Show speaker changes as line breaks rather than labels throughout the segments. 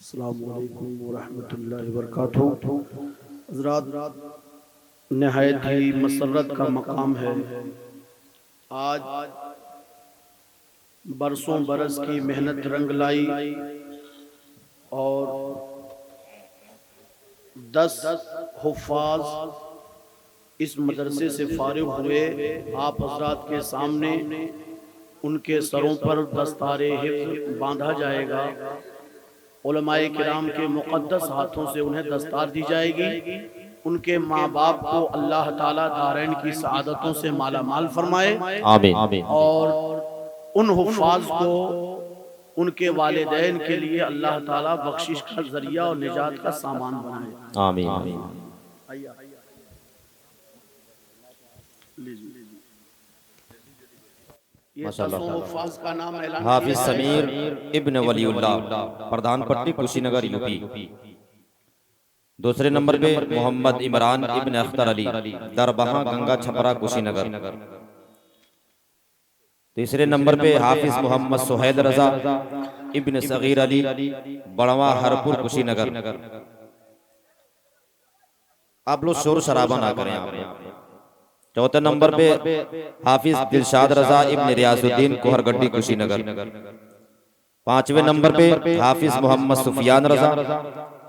अस्सलामु अलैकुम वरहमतुल्लाहि वबरकातुहू। हज़रात, नहायत ही मसरत का मकाम है। आज बरसों बरस की मेहनत रंग लाई और 10 हुफ़ाज़ इस मदरसे से फारिग हुए। आप हज़रात के सामने उनके सरों पर दस्तारे हिफ्ज़ बांधा जाएगा। उलमाए किराम के मुक़द्दस हाथों से उन्हें दस्तार दी जाएगी। उनके माँ बाप को अल्लाह ताला दारैन की सआदतों से माला माल फरमाए,
आमीन।
और उन हुफ़ाज़ को उनके वालिदैन के लिए अल्लाह ताला बख्शिश का जरिया और निजात का सामान बनाए।
आमीन।
ये 10 हुफ़ाज़ का नाम ऐलान
हाफिज
किया
समीर
है।
इब्न वलीउल्लाह, प्रधान पट्टी कुशीनगर यूपी। दूसरे नंबर पे मोहम्मद इमरान इब्न अख्तर अली, दरबहा गंगा छपरा कुशीनगर। तीसरे नंबर पे हाफिज मोहम्मद सुहैद रजा इब्न सगीर अली, बड़वा हरपुर कुशीनगर। आप लोग शोर शराबा ना करें आप। चौथे नंबर पे हाफिज दिलशाद रजा इब्न रियाजुद्दीन कोहरगड्डी कुशीनगर। पांचवें नंबर पे हाफिज मोहम्मद सुफियान रजा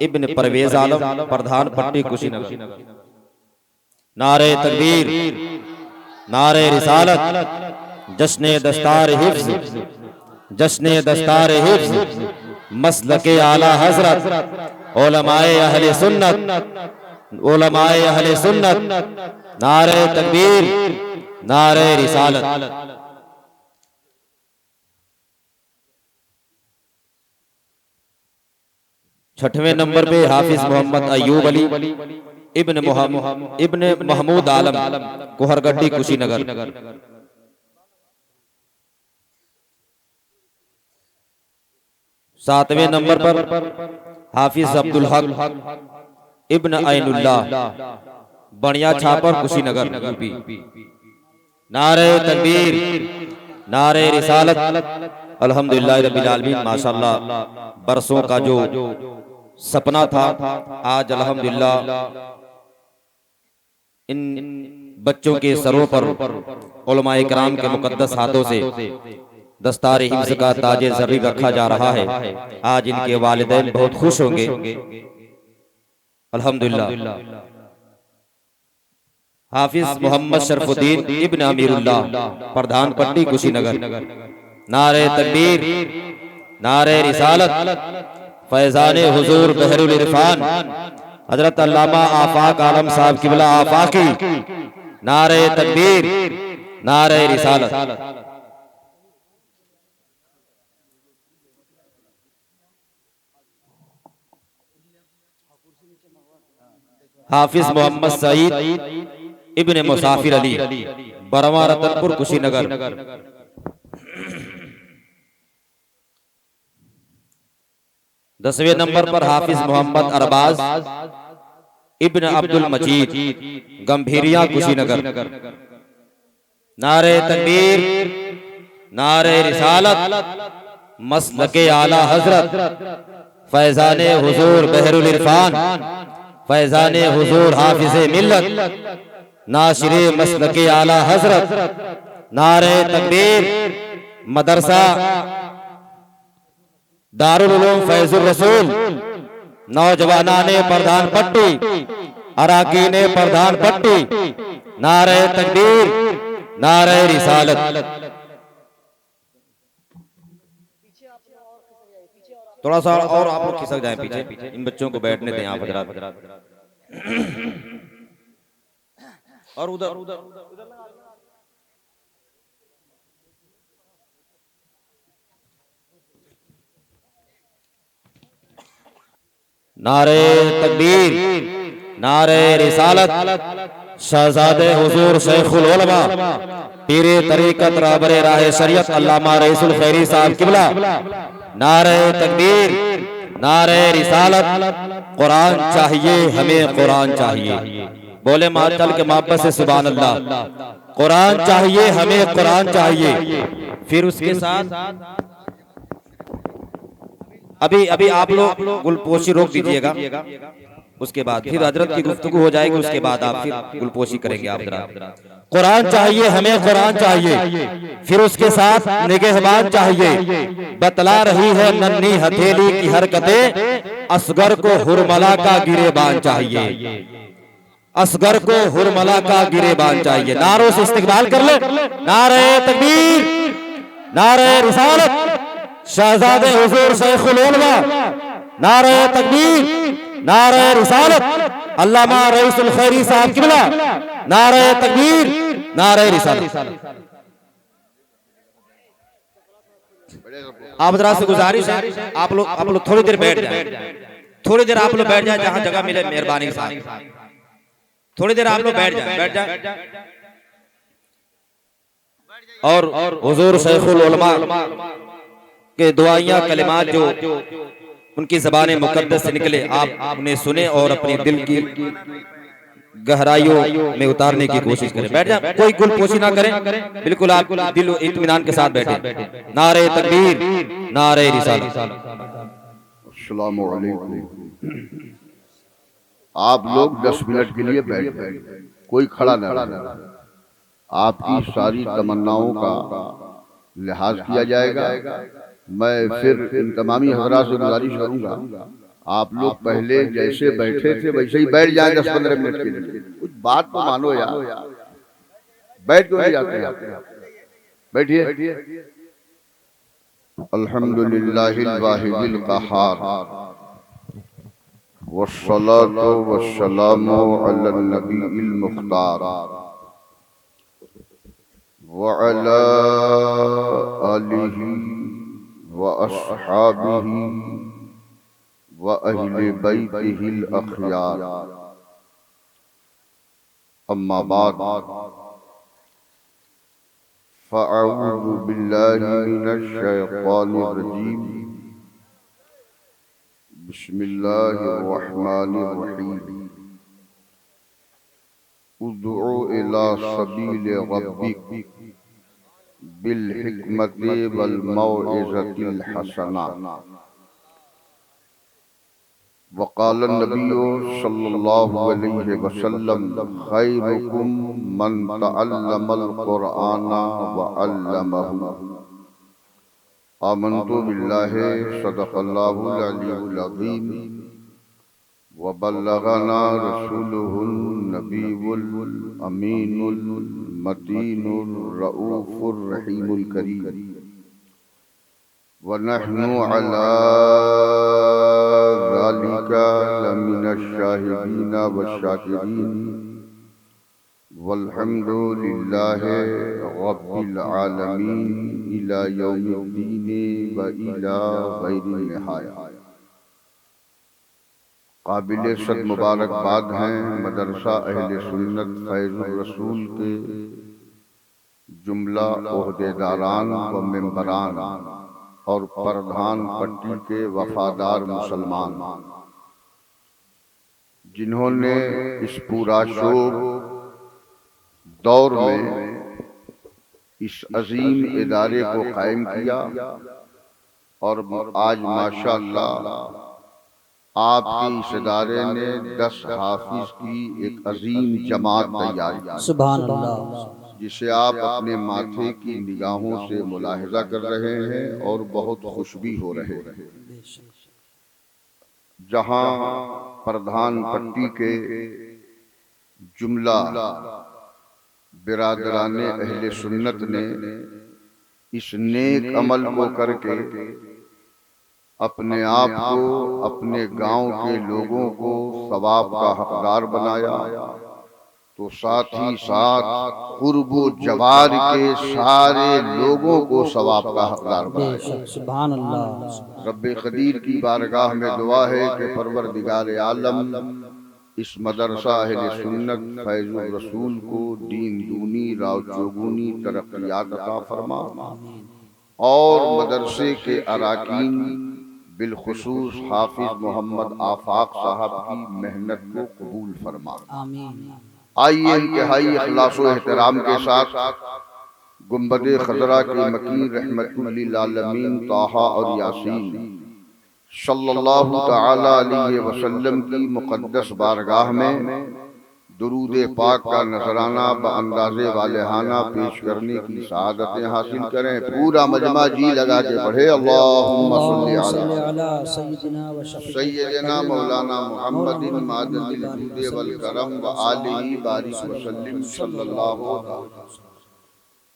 इब्न परवेज आलम, प्रधान पट्टी कुशीनगर। नारे तकबीर, नारे रिसालत, जश्ने दस्तार हिफ्ज़, जश्ने दस्तार हिफ्ज़, मसलके आला हजरत, उलमाए अहले सुन्नत, उलमाए अहले सुन्नत। नारे तकबीर, नारे रिसालत। छठवें नंबर पे हाफिज मोहम्मद अयूब अली इब्न महमूद आलम, कोहरगड्डी कुशीनगर। सातवें नंबर पर हाफिज अब्दुल हक इब्न ऐनुल्लाह, बनिया छापर कुशीनगर यूपी। नारे तकबीर, नारे रिसालत। अल्हम्दुलिल्लाह रब्बिल आलमीन। माशाअल्लाह, बरसों का जो सपना था आज अल्हम्दुलिल्लाह इन बच्चों के सरों पर उलमाए किराम के मुकद्दस हाथों से दस्तार हिफ्ज़ का ताजे ज़र्री रखा जा रहा है। आज इनके वालिदैन बहुत खुश होंगे अल्हम्दुलिल्लाह। हाफिज मोहम्मद शरफुद्दीन इब्न अमीरुल्लाह, प्रधान पट्टी कुशीनगर। नारे तकबीर, नारे रिसालत, फैजाने हुजूर बहरुल इरफान हजरत अल्लामा आफाक आलम साहब किबला आफाकी। नारे तकबीर, नारे रिसालत। हाफिज मोहम्मद सईद इब्न मुसाफिर अली, बरवा रतनपुर कुशीनगर। दसवें नंबर पर हाफिज मोहम्मद अरबाज इब्न अब्दुल मजीद, गंभीरिया कुशीनगर। नारे तकबीर, नारे रिसालत, मसलके आला हजरत, फैजाने हुजूर बहरुल इरफान, फैजाने हुजूर हाफिज़े मिल्लत, नाशिरे मसलके आला हजरत। नारे तकबीर, मदरसा दारुल उलूम फैजुर रसूल, नौजवानाने प्रधान पट्टी, अराकीने प्रधान पट्टी। नारे तकबीर, नारे रिसालत। थोड़ा सा और आप लोग खिसक जाएं पीछे, इन बच्चों को बैठने दें आप हजरात। और उधर नारे तकबीर, नारे रिसालत, शहजादे हुजूर शेखुल उलमा, पीरे तरीकत रहबरे राहे शरीयत अल्लामा रईसुल खैरी साहब किबला। नारे तकबीर, नारे रिसालत। कुरान चाहिए हमें, कुरान चाहिए। बोले मातल के मोहब्बत से सुभान अल्लाह। कुरान चाहिए हमें, कुरान चाहिए। फिर उसके साथ अभी अभी आप लोग गुलपोशी रोक दीजिएगा, उसके बाद फिर हजरत की गुफ्तगू हो जाएगी, उसके बाद आप फिर गुलपोशी करेंगे। आप जरा कुरान चाहिए हमें, कुरान चाहिए, फिर उसके साथ निगहबान चाहिए। बतला रही है नन्ही हथेली की हरकतें, असगर को हुरमला का गिरेबान चाहिए, असगर को हुरमला का गिरेबान चाहिए। नारों से इस्तिकबाल कर ले, नारे तकबीर, नारे रिसालत, शहजादे हुजूर शेखुल उलमा, नारे तकबीर, नारे रिसालत, अल्लामा रईसुल खैरी साहब किबला, नारे तकबीर, नारे रिसालत। आप जरा से गुजारिश है, आप लोग थोड़ी देर बैठ जाए, थोड़ी देर आप लोग बैठ जाए, जहां जगह मिले मेहरबानी के साथ थोड़ी देर आप लोग बैठ जाए। और हुजूर शेखुल उलमा के दुआइयां कलिमात जो उनकी ज़बान मुक़द्दस से निकले, आप उन्हें सुने और अपने दिल की गहराइयों में उतारने की कोशिश करें। बैठ जाए, कोई गुलपोशी ना करें, बिल्कुल आप दिल इत्मीनान के साथ बैठे। नारे तकबीर, नारे रिसालत।
अस्सलामु अलैकुम। आप लोग 10 मिनट के लिए बैठ जाए, कोई खड़ा न रहे। आपकी सारी तमन्नाओं का लिहाज किया जाएगा। मैं फिर इन तमामी हजरात से गुजारिश करूंगा, आप लोग पहले जैसे बैठे थे वैसे ही बैठ जाएं 10-15 मिनट के लिए। कुछ बात तो मानो यार, बैठ क्यों नहीं जाते हैं? बैठिए। अल्हम्दुलिल्लाहिल वाहिदिल क़हार, वस्सलातु वस्सलामु अला नबीइल मुख्तार व अला आलिहि व अस्हाबिही व अहले बैतिहिल अखयार। अम्मा बाद, फ़अऊज़ु बिल्लाहि मिनश शैतानिर रजीम। बिस्मिल्लाहिर रहमानिर रहीम। उदउ इला सबील रब्बिक बिल हिकमति वल मौइज़तिल हसना। वक़ाल नबिय्यु सल्लल्लाहु अलैहि वसल्लम खैरुकुम मन तअल्लमल क़ुरआना व अल्लमहु। आमन्तु बिल्लाहि सदक़ल्लाहुल अलियुल अज़ीम व बल्लगना रसूलुहुन नबियुल अमीनुल मतीनुर रऊफुर रहीमुल करीम व नहनु अला ज़ालिका लमिनश शाहिदीन वश्शाकिरीन वल्हम्दुलिल्लाहि रब्बिल आलमीन इला यौमिद्दीन व इला गैरि निहाया। काबिल सद मुबारकबाद हैं मदरसा अहले सुन्नत फैज़ुर रसूल के जुमला ओहदेदारान व मेंबरान और प्रधान पट्टी के वफादार मुसलमान, जिन्होंने इस पूरा शोक दौर में इस अजीम इदारे को कायम किया और आज माशाअल्लाह आपके इस इदारे ने 10 हाफिज की एक अजीम जमात तैयार की,
सुभान अल्लाह,
जिसे आप अपने माथे की निगाहों से मुलाहिजा कर रहे हैं और बहुत खुश भी हो रहे हैं। जहां प्रधान पट्टी के जुमला बिरादराने अहले सुन्नत ने इस नेक अमल को करके अपने आप को, अपने गांव के लोगों को सवाब का हकदार बनाया, तो साथ ही साथ कुर्बो जवार के सारे लोगों को सवाब का हकदार बनाया।
सुभान अल्लाह।
रब्बे क़दीर की बारगाह में दुआ है कि परवरदिगार आलम इस मदरसा अहले सुन्नत फैज़ुर रसूल को दीन दूनी राव चौगुनी तरक्कियात अता फरमा और मदरसे के अराकीन बिलखुसूस हाफिज मोहम्मद आफाक साहब की मेहनत को कबूल फरमा।
आमीन।
आइए इंतहाई इखलास व एहतराम के साथ गुंबदे खजरा के मकीन रहमतुल लिल आलमीन ताहा और यासीन सल्लल्लाहु तआला अलैहि वसल्लम की मुक़द्दस बारगाह में दुरूद पाक का नजराना बअंदाज़े वालेहाना पेश करने की सआदतें हासिल करें। पूरा मजमा जी लगा के पढ़े अल्लाहुम्मा सल्ली अला सय्यदना मौलाना मुहम्मदिन मादनिल जुद वल करम व आलिहि बारिक वसल्लम सल्लल्लाहु अलैहि।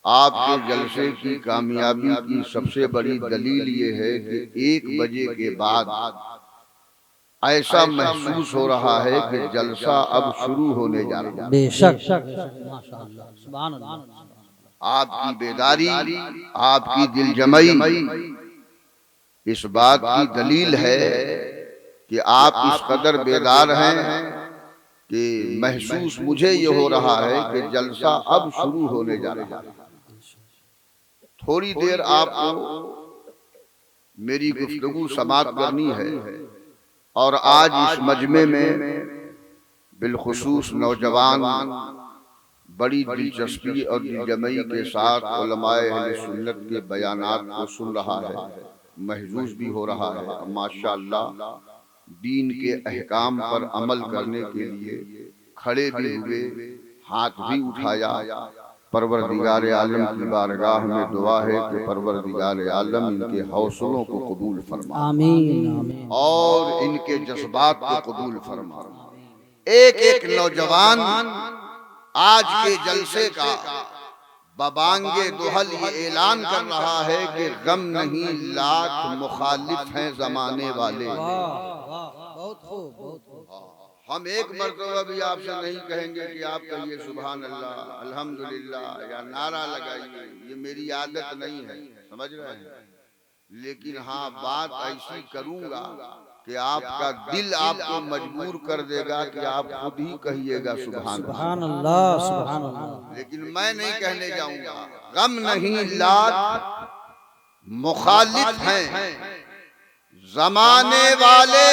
आपके जलसे की कामयाबी की सबसे बड़ी दलील ये है कि 1 बजे के बाद ऐसा महसूस हो रहा है कि जलसा अब शुरू होने जा रहा है।
बेशक माशाअल्लाह सुभान अल्लाह।
आपकी बेदारी, आपकी दिलजमई इस बात की दलील है कि आप इस कदर बेदार हैं कि महसूस मुझे ये हो रहा है कि जलसा अब शुरू होने जा रहा है। थोड़ी देर आपको मेरी गुफ्तगू समाप्त करनी है और आज इस मजमे में बिलखुसूस नौजवान बड़ी दिलचस्पी और दिलजमई के साथ उलमाए अहले सुन्नत के बयानात को सुन रहा है, महजूज भी हो रहा है। माशाअल्लाह दीन के अहकाम पर अमल करने के लिए खड़े भी हुए, हाथ भी उठाया। परवरदिगार आलम की बारगाह में दुआ है कि परवरदिगार आलम इनके हौसलों को कबूल फरमा,
आमीन आमीन,
और इनके जज्बात को कबूल फरमा। एक एक नौजवान आज के जलसे का बबांगे दुहल ये ऐलान कर रहा है कि गम नहीं लाख मुखालिफ हैं जमाने वाले।
बहुत खूब बहुत खूब।
हम एक मर्तबा भी आपसे नहीं कहेंगे कि आप कहिए सुभान अल्लाह, अल्हम्दुलिल्लाह या नारा लगाइए, ये मेरी आदत नहीं है, समझ रहे हैं। लेकिन हाँ, बात ऐसी करूंगा कि आपका दिल आपको मजबूर कर देगा कि आप खुद ही कहिएगा सुभान
अल्लाह सुभान अल्लाह।
लेकिन मैं नहीं कहने जाऊंगा। गम नहीं लाख मुखालिफ हैं जमाने वाले,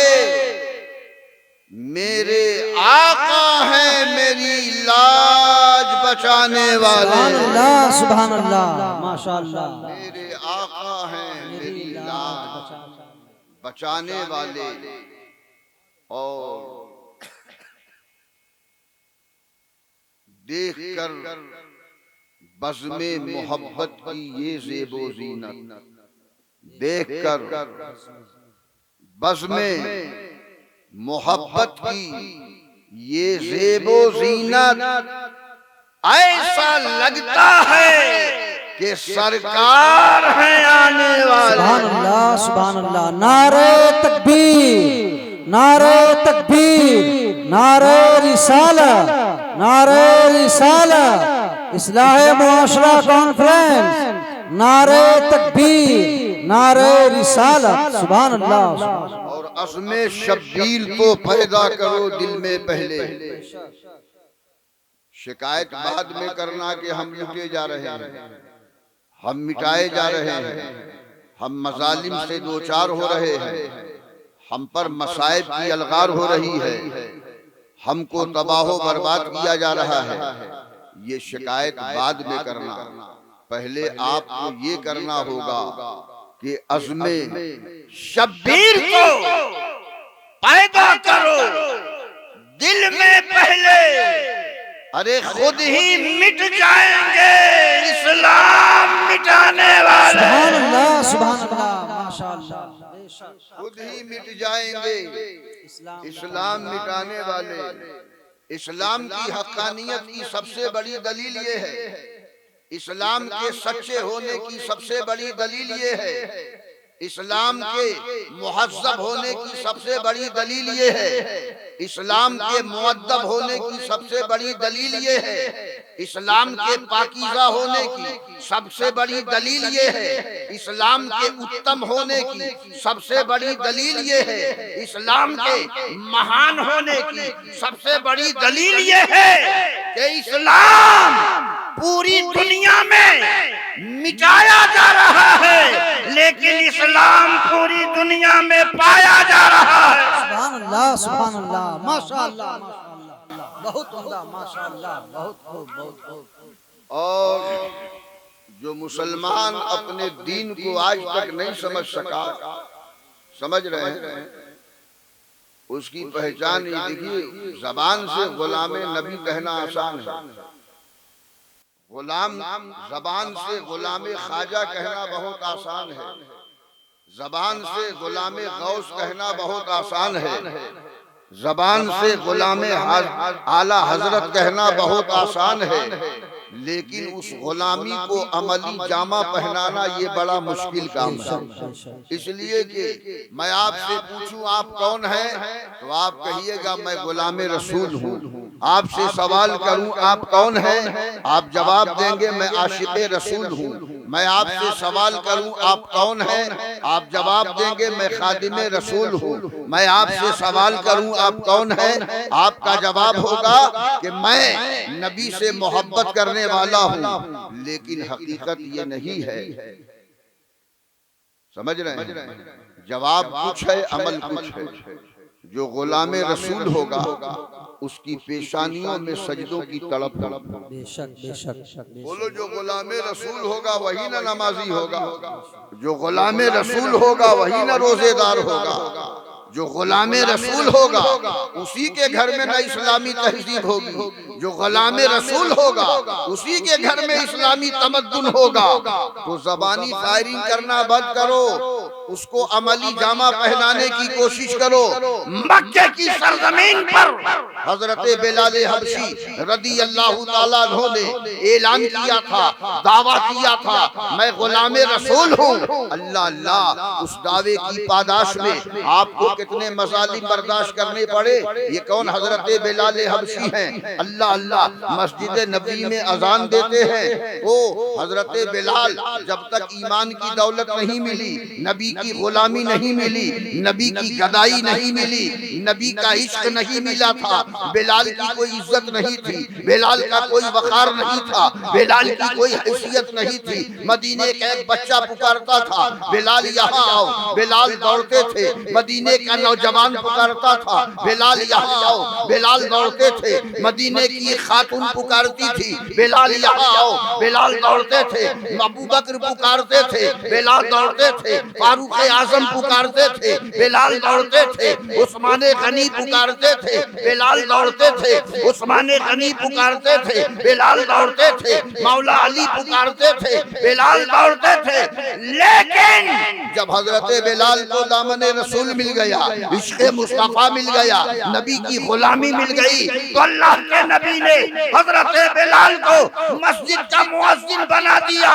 मेरे आका हैं मेरी लाज बचाने वाले।
सुभान अल्लाह माशाअल्लाह।
मेरे आका हैं मेरी लाज बचाने वाले। और देखकर बज़्मे मोहब्बत की ये ज़ेबो ज़ीनत, देखकर बज़्मे मोहब्बत की ये ज़ेबो ज़ीनत, ऐसा लगता है कि सरकार है आने वाले।
सुभान अल्लाह सुभान अल्लाह। नारे तकबीर, नारे तकबीर, नारे रिसालत, नारे रिसालत, इस्लाह मुआशरा कॉन्फ्रेंस, नारे तकबीर, नारे रिसालत। सुभान अल्लाह।
और अज़्मे शब्बीर तो पैदा करो दिल में पहले। शिकायत बाद में करना कि हम मिटे जा रहे हैं, हम मिटाए जा रहे हैं, हम मजालिम से दो चार हो रहे हैं, हम पर मसाइब की अलगार हो रही है, हमको तबाहो बर्बाद किया जा रहा है। ये शिकायत बाद में करना, पहले आपको ये करना होगा कि अज़्मे शब्बीर को पैदा करो दिल में पहले। अरे खुद ही मिट जाएंगे इस्लाम मिटाने वाले।
सुभान अल्लाह सुभान अल्लाह माशाअल्लाह।
खुद ही मिट जाएंगे इस्लाम मिटाने वाले। इस्लाम की हक्कानियत की सबसे बड़ी दलील ये है, इस्लाम के सच्चे होने की सबसे बड़ी दलील ये है, इस्लाम के मुहज़्ज़ब होने की सबसे बड़ी दलील ये है, इस्लाम के मुअद्दब होने की सबसे बड़ी दलील ये है, इस्लाम के पाकीज़ा होने की सबसे बड़ी दलील ये है, इस्लाम के उत्तम होने की सबसे बड़ी दलील ये है, इस्लाम के महान होने की सबसे बड़ी दलील ये है कि इस्लाम पूरी दुनिया में मिटाया जा रहा है, लेकिन इस्लाम पूरी दुनिया में पाया जा रहा है।
सुभान अल्लाह सुभान अल्लाह माशाअल्लाह माशाअल्लाह। बहुत उम्दा माशाअल्लाह, बहुत खूब बहुत खूब।
और जो मुसलमान अपने दीन को आज तक नहीं समझ सका, समझ रहे हैं? उसकी पहचान ये देखिए, जबान से गुलाम नबी कहना आसान है, गुलाम जबान से गुलाम ख्वाजा कहना बहुत आसान है, जबान से गुलाम गौस कहना बहुत आसान है, जबान से गुलाम आला हजरत कहना बहुत आसान है, लेकिन उस गुलामी को अमली जामा पहनाना ये बड़ा मुश्किल काम है। इसलिए कि मैं आपसे पूछूं आप कौन हैं, तो आप कहिएगा मैं गुलाम रसूल हूँ। आपसे सवाल करूं आप कौन हैं, आप जवाब देंगे मैं आशिक़े रसूल हूँ। मैं आपसे सवाल करूं आप कौन हैं, आप जवाब देंगे मैं खादिमे रसूल हूँ। मैं आपसे सवाल करूं आप कौन हैं, आपका जवाब होगा कि मैं नबी से मोहब्बत करने वाला हूँ। लेकिन हकीकत ये नहीं है, समझ रहे हैं? जवाब कुछ है, अमल कुछ है। जो गुलाम रसूल होगा उसकी पेशानियों में सजदों की तड़प होगी।
बेशक बेशक
बोलो, जो गुलाम रसूल होगा वही ना नमाजी होगा, जो गुलाम रसूल होगा वही ना रोजेदार होगा, जो गुलाम रसूल होगा उसी के घर में ना इस्लामी तहजीब होगी, जो गुलाम रसूल होगा उसी के घर में इस्लामी तमद्दुन होगा। तो ज़बानी फायरिंग करना बंद करो, उसको अमली जामा पहनाने की कोशिश करो। मक्के की सरजमीन पर हजरत बिलाल हबशी रदी अल्लाह ताला अन्हु ने ऐलान किया था, दावा किया था, मैं गुलाम रसूल हूँ। अल्लाह अल्लाह, उस दावे की पादाश में आपको कितने मसालिम बर्दाश्त करने पड़े। ये कौन हजरत बिलाल हबशी हैं? अल्लाह अल्लाह, मस्जिद नबी में अजान देते हैं। ओ हजरत बिलाल, जब तक ईमान की दौलत नहीं मिली, नबी की गुलामी नहीं मिली, नबी की गदाई नहीं मिली, नबी का इश्क नहीं मिला था, बिलाल की कोई इज्जत नहीं थी, बिलाल का कोई वकार नहीं था, बिलाल की कोई हैसियत नहीं थी। मदीने का एक बच्चा पुकारता था, बिलाल यहाँ आओ, बिलाल दौड़ते थे। मदीने का नौजवान पुकारता था, बिलाल यहाँ आओ, बिलाल दौड़ते थे। मदीने की खातून पुकारती थी, बिलाल यहाँ आओ, बिलाल दौड़ते थे। अबू बकर पुकारते थे, बिलाल दौड़ते थे। फारूक आजम पुकारते थे, बिलाल दौड़ते थे। उस्मान गनी पुकारते थे, बिलाल दौड़ते थे। उस्मान गनी पुकारते थे, बिलाल दौड़ते थे। मौला अली पुकारते थे, बिलाल दौड़ते थे। लेकिन जब हजरत बिलाल को दामन रसूल मिल गया, इश्क़ मुस्तफा मिल गया, नबी की गुलामी मिल गई, तो अल्लाह के नबी ने हजरत बिलाल को मस्जिद का मुअज्जिन बना दिया।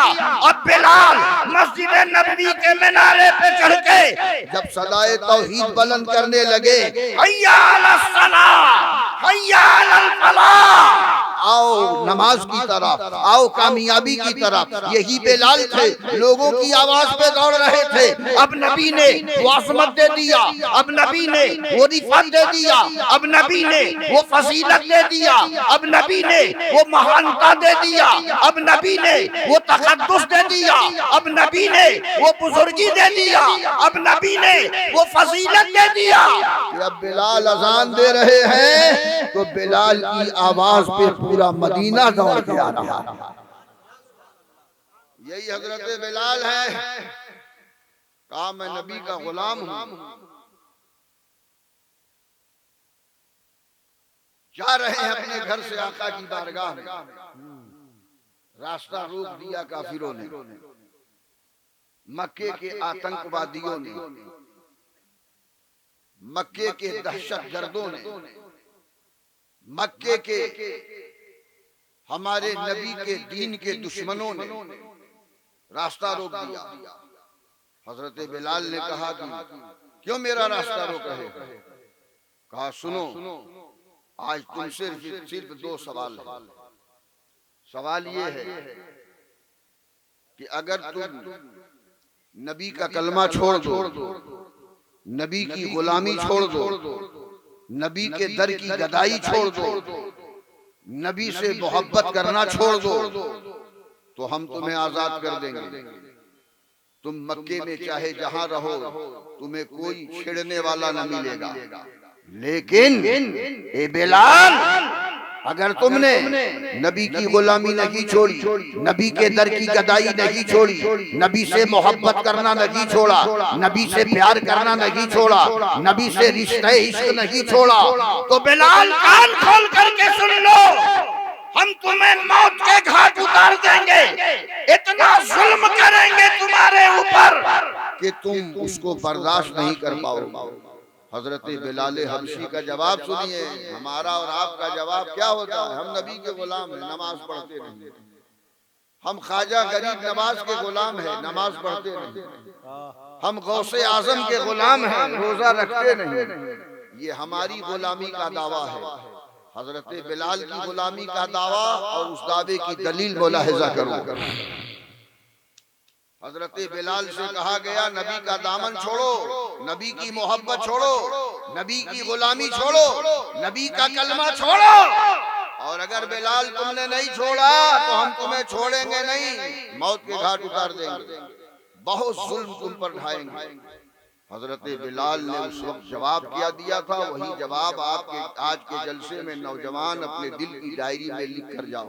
अब बिलाल मस्जिद नबी के मीनारे पे चढ़ के जब सदाए तौहीद बुलंद करने लगे, हय्या अलस सलाह, हय्या अलल फलाह, आओ नमाज की तरफ, आओ कामयाबी की तरफ, यही बिलाल थे, लोगों की आवाज पे दौड़ रहे थे। अब नबी ने वो अज़मत दे दिया, अब नबी ने वो रिफ़त दे दिया, अब नबी ने वो फजीलत दे दिया, अब नबी ने वो महानता दे दिया, अब नबी ने वो तक़द्दुस दे दिया, अब नबी ने वो बुजुर्गी दे दिया, अब नबी ने वो फजीलत दे दिया। अब बिलाल अजान दे रहे हैं तो बिलाल की आवाज पे पूरा मदीना दौड़ के आ रहा है। यही हजरत बिलाल है, कहा मैं नबी का गुलाम हूं। जा रहे हैं अपने घर से आका की बारगाह में, रास्ता रोक दिया काफिरों ने, मक्के के आतंकवादियों ने, मक्के के दहशत गर्दों ने, मक्के के हमारे नबी के दीन के दुश्मनों ने रास्ता रोक दिया। हजरत बिलाल ने कहा कि क्यों मेरा रास्ता रोक रहे हो? कहा सुनो, आज तुमसे सिर्फ दो सवाल है। सवाल ये है कि अगर तुम नबी का कलमा छोड़ दो, नबी की गुलामी छोड़ दो, नबी के दर की गदाई छोड़ दो, नबी से मोहब्बत करना छोड़ दो, तो हम तुम्हें आजाद कर देंगे। तुम मक्के में चाहे जहां रहो, तुम्हें कोई छेड़ने वाला न मिलेगा। लेकिन ए बिलाल, अगर तुमने नबी की गुलामी नहीं छोड़ी, नबी के दर की गदाई नहीं छोड़ी, नबी से मोहब्बत करना नहीं छोड़ा, नबी से प्यार करना नहीं छोड़ा, नबी से रिश्ते इश्क नहीं छोड़ा, तो बिलाल कान खोल करके सुन लो, हम तुम्हें मौत के घाट उतार देंगे, इतना जुल्म करेंगे तुम्हारे ऊपर कि तुम उसको बर्दाश्त नहीं कर पाओगे। हजरत बिलाल हबशी का जवाब सुनिए, हमारा और आपका जवाब क्या होता है? हम नबी के गुलाम हैं, नमाज पढ़ते नहीं। हम ख्वाजा गरीब नवाज के गुलाम हैं, नमाज पढ़ते नहीं। हम गौसे आजम के गुलाम हैं, रोजा रखते नहीं। ये हमारी गुलामी का दावा है। हजरत बिलाल की गुलामी का दावा और उस दावे की दलील मुलाहिजा करो। हजरत बिलाल से कहा गया, नबी का दामन छोड़ो, नबी की मोहब्बत छोड़ो, नबी की गुलामी छोड़ो, नबी का कलमा छोड़ो, और अगर बिलाल तुमने नहीं छोड़ा तो हम तुम्हें छोड़ेंगे नहीं, मौत के घाट उतार देंगे, बहुत जुल्म तुम पर ढाएंगे। हजरत बिलाल ने उस वक्त जवाब क्या दिया था, वही जवाब आपके आज के जलसे में नौजवान अपने दिल की डायरी में लिख कर जाओ,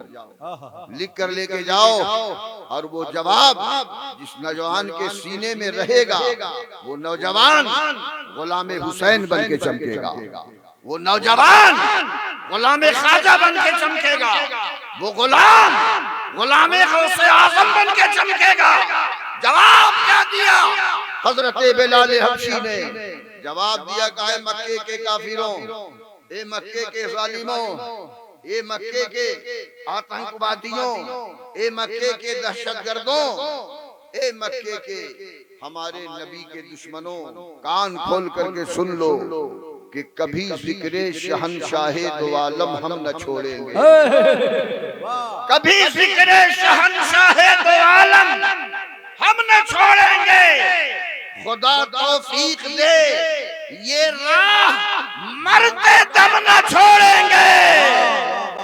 लिख कर लेके जाओ। और वो जवाब जिस नौजवान के सीने में रहेगा, वो नौजवान गुलाम हुसैन बन के चमकेगा, वो नौजवान गुलाम ख्वाजा बन के चमकेगा, वो गुलाम गौसे आजम बन के चमकेगा। जवाब क्या दिया हजरत बिलाल हबशी ने? जवाब दिया, कहा मक्के के काफिरों, ए मक्के के जालिमों, ए मक्के के आतंकवादियों, ए मक्के के दहशतगर्दों, ए मक्के के हमारे नबी के दुश्मनों, कान खोल करके सुन लो कि कभी जिक्रे शहनशाहे दो आलम हम न छोड़ेंगे, कभी जिक्रे शहनशाहे दो आलम हम न छोड़ेंगे। खुदा तौफीक दे, ये राह मरते दम न छोड़ेंगे,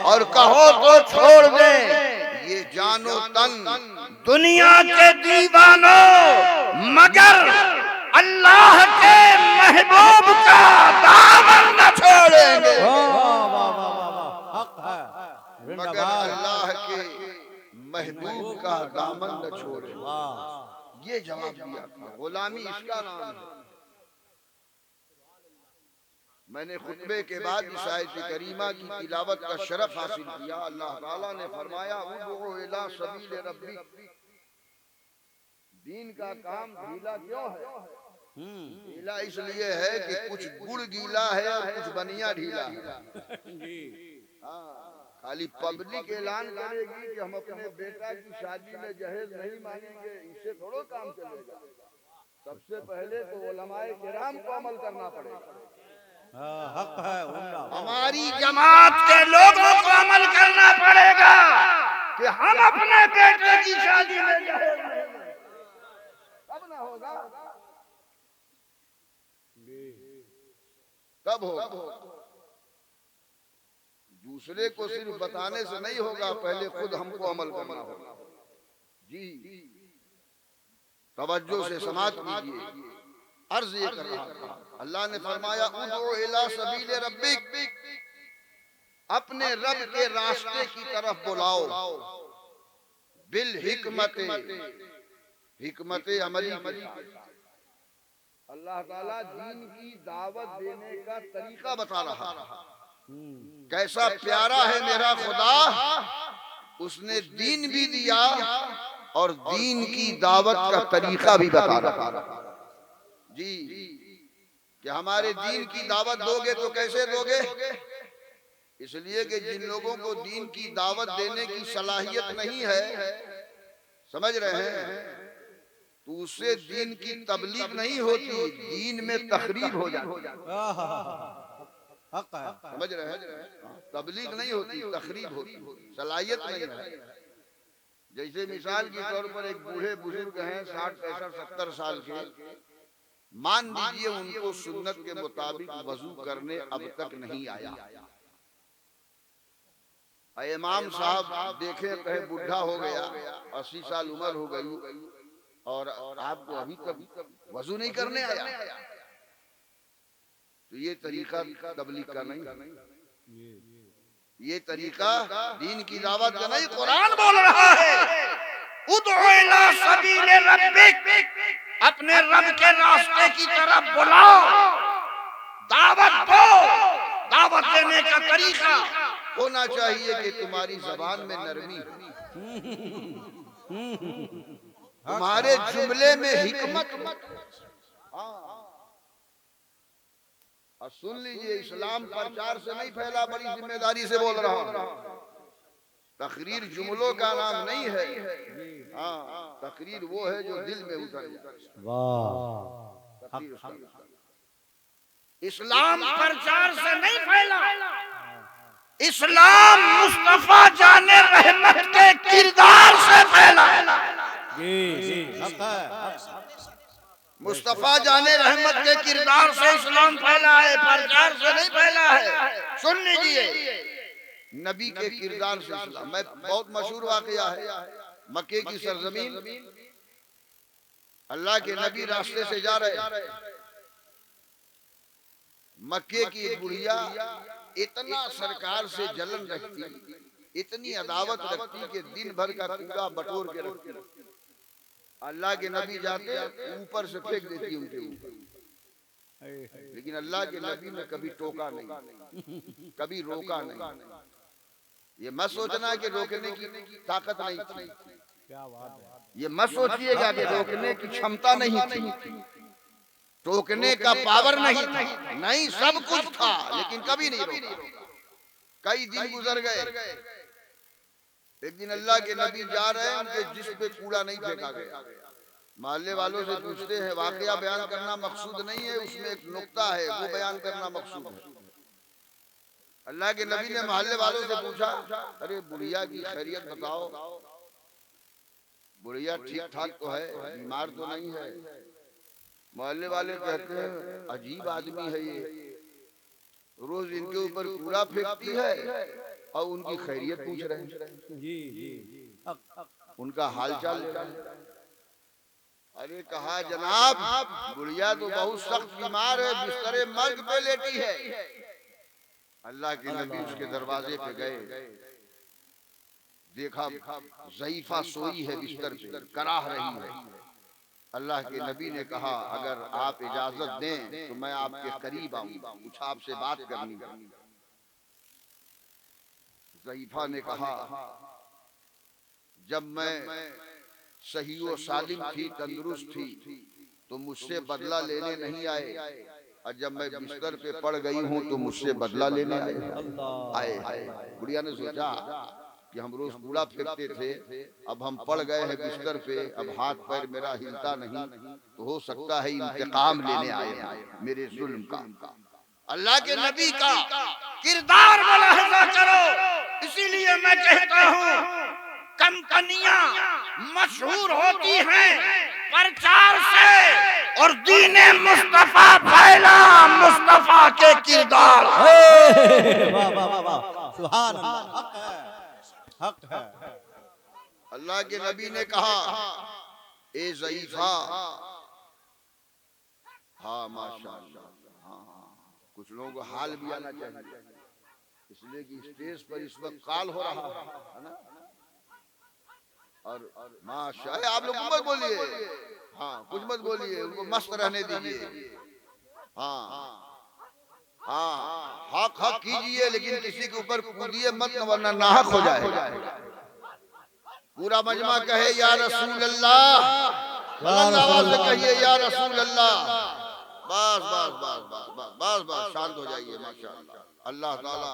और कहो तो छोड़ दे ये जानो तन दुनिया के दीवानों, मगर अल्लाह के महबूब का दामन न छोड़ेंगे, मगर अल्लाह के महबूब का दामन न छोड़ेंगे। ये जवाब दिया था। गुलामी इसका नाम है। मैंने खुतबे के बाद इस आयत करीमा की तिलावत का शरफ हासिल किया। अल्लाह ताला ने फरमाया, उदउ इला सबील रब्बिक। दीन का काम ढीला क्यों है? ढीला इसलिए है कि कुछ गुड़ गीला है और कुछ बनिया ढीला है। खाली पब्लिक ऐलान करेगी कि हम अपने बेटा की शादी में जहेज नहीं मांगेंगे, इससे थोड़ा काम चलेगा। सबसे पहले तो उलमाए किराम को अमल करना पड़ेगा।
हक है,
हमारी जमात के लोगों को अमल करना पड़ेगा कि हम अपने बेटे की शादी में जहेज नहीं मांगेंगे, तब ना होगा, तब होगा। दूसरे को सिर्फ बताने से नहीं होगा, पहले खुद हमको अमल करना होगा। जी तवज्जो से समाअत कीजिए। अर्ज ये कर रहा था, अल्लाह ने फरमाया, उदउ इला सबील रब्बिक, अपने रब के रास्ते की तरफ बुलाओ, बिल हिकमत, हिकमत अमली। अल्लाह ताला दीन की दावत देने का तरीका बता रहा है। कैसा प्यारा है मेरा खुदा, उसने दीन भी दिया और दीन की दावत का तरीका भी बता रहा। जी कि हमारे दीन की दावत दोगे तो कैसे दोगे? इसलिए कि जिन लोगों को दीन की दावत देने की सलाहियत नहीं है, समझ रहे हैं, तो उससे दीन की तबलीग नहीं होती, दीन में तखरीब हो जाती। समझ रहे हैं? तबलीग नहीं होती, तखरीब होती, सलाहियत नहीं है। जैसे मिसाल के तौर पर एक बूढ़े बुजुर्ग हैं, 60, 65, 70 साल के, मान लीजिए उनको सुन्नत के मुताबिक वजू करने अब तक नहीं आया। इमाम साहब देखे कहे बुढ़ा हो गया, 80 साल उम्र हो गई और आपको अभी तक वजू नहीं करने आया, तो ये तरीका तबलीग का नहीं। ये तरीका दीन की दावत का नहीं, कुरान बोल रहा है उदउ इला सबील रब्बिक, अपने रब के रास्ते की तरफ बुलाओ, दावत दो। दावत देने का तरीका होना चाहिए कि तुम्हारी जबान में नरमी हो, तुम्हारे जुमले में हिकमत। और सुन लीजिए, इस्लाम प्रचार से नहीं फैला, बड़ी जिम्मेदारी से बोल रहा हूं। तकरीर जुमलों का नाम नहीं है। हाँ, तकरीर वो है जो दिल में उतर जाए। वाह। इस्लाम प्रचार से नहीं फैला, इस्लाम मुस्तफा जाने रहमत के किरदार से फैला। मुस्तफा जाने रहमत के किरदार से इस्लाम फैला है, प्रचार से नहीं फैला है। सुन लीजिए, नबी के किरदार से इस्लाम। मैं बहुत मशहूर वाकया है, मक्के की सरजमीन, अल्लाह के नबी रास्ते से जा रहे, मक्के की एक बुढ़िया इतना सरकार से जलन रखती, इतनी अदावत रखती कि दिन भर का कूड़ा बटोर के रखती। अल्लाह के नबी जाते ऊपर से फेंक देती उनके ऊपर, लेकिन अल्लाह के नबी ने कभी टोका नहीं, कभी रोका नहीं। ये मत सोचना कि रोकने की ताकत नहीं थी, ये मत सोचिएगा कि रोकने की क्षमता नहीं थी, टोकने का पावर नहीं था, नहीं सब कुछ था, लेकिन कभी नहीं रोका। कई दिन गुजर गए, एक दिन अल्लाह के नबी जा रहे हैं, उनके जिस्म पे कूड़ा नहीं फेंका गया। मोहल्ले वालों से पूछते हैं, वाकया बयान करना मकसूद नहीं है, उसमें एक नुक्ता है, वो बयान करना मकसूद है। अल्लाह के नबी ने मोहल्ले वालों से पूछा, अरे बुढ़िया की खैरियत बताओ, बुढ़िया ठीक ठाक तो है, बीमार तो नहीं है? मोहल्ले वाले कहते हैं, अजीब आदमी है ये, रोज इनके ऊपर कूड़ा फेंकती है और उनकी खैरियत पूछ रहे हैं, उनका हालचाल ले रहे हैं। अरे कहा, जनाब बुढ़िया तो बहुत सख्त बीमार है, बिस्तरे मर्ग पे लेटी है। अल्लाह के नबी उसके दरवाजे पे गए, देखा ज़ईफा सोई है बिस्तर पे, कराह रही है। अल्लाह के नबी ने कहा, अगर आप इजाजत दें तो मैं आपके करीब आऊंगा, कुछ आपसे बात करनी है। ज़ईफा ने कहा, जब मैं सही व सालिम थी, तंदुरुस्त थी, तो मुझसे बदला लेने नहीं आए, और जब मैं बिस्तर पे पड़ गई हूँ तो मुझसे बदला लेने आए। बुढ़िया ने सोचा कि हम रोज कूड़ा फेंकते थे, अब हम पड़ गए हैं बिस्तर पे, अब हाथ पैर मेरा हिलता नहीं, तो हो सकता है इंतकाम लेने आए मेरे जुल्म का। अल्लाह के नबी का किरदार मुलाहिजा करो। इसीलिए मैं कहता हूँ, कंपनियां मशहूर होती हैं प्रचार से, और दीने मुस्तफा फैला मुस्तफा के किरदार।
वाह वाह वाह, सुभान अल्लाह, हक है।
अल्लाह के नबी ने कहा, ए ज़ईफा, हाँ माशाअल्लाह, हाँ, कुछ लोगों को हाल भी आना चाहिए, इसलिए कि स्टेज पर इस वक्त काल हो रहा है ना। और माशाअल्लाह, आप लोग मत बोलिए, हाँ कुछ मत बोलिए, उनको मस्त रहने दीजिए। हाँ हाँ, हक हक कीजिए, लेकिन किसी के ऊपर कूदिए मत, वरना नाहक हो जाए। पूरा मजमा कहे या रसूल अल्लाह, बुलंद आवाज से कहिए या रसूल अल्लाह। बस बस बस बस बस बस बस, शांत हो जाइए। माशाअल्लाह, अल्लाह ताला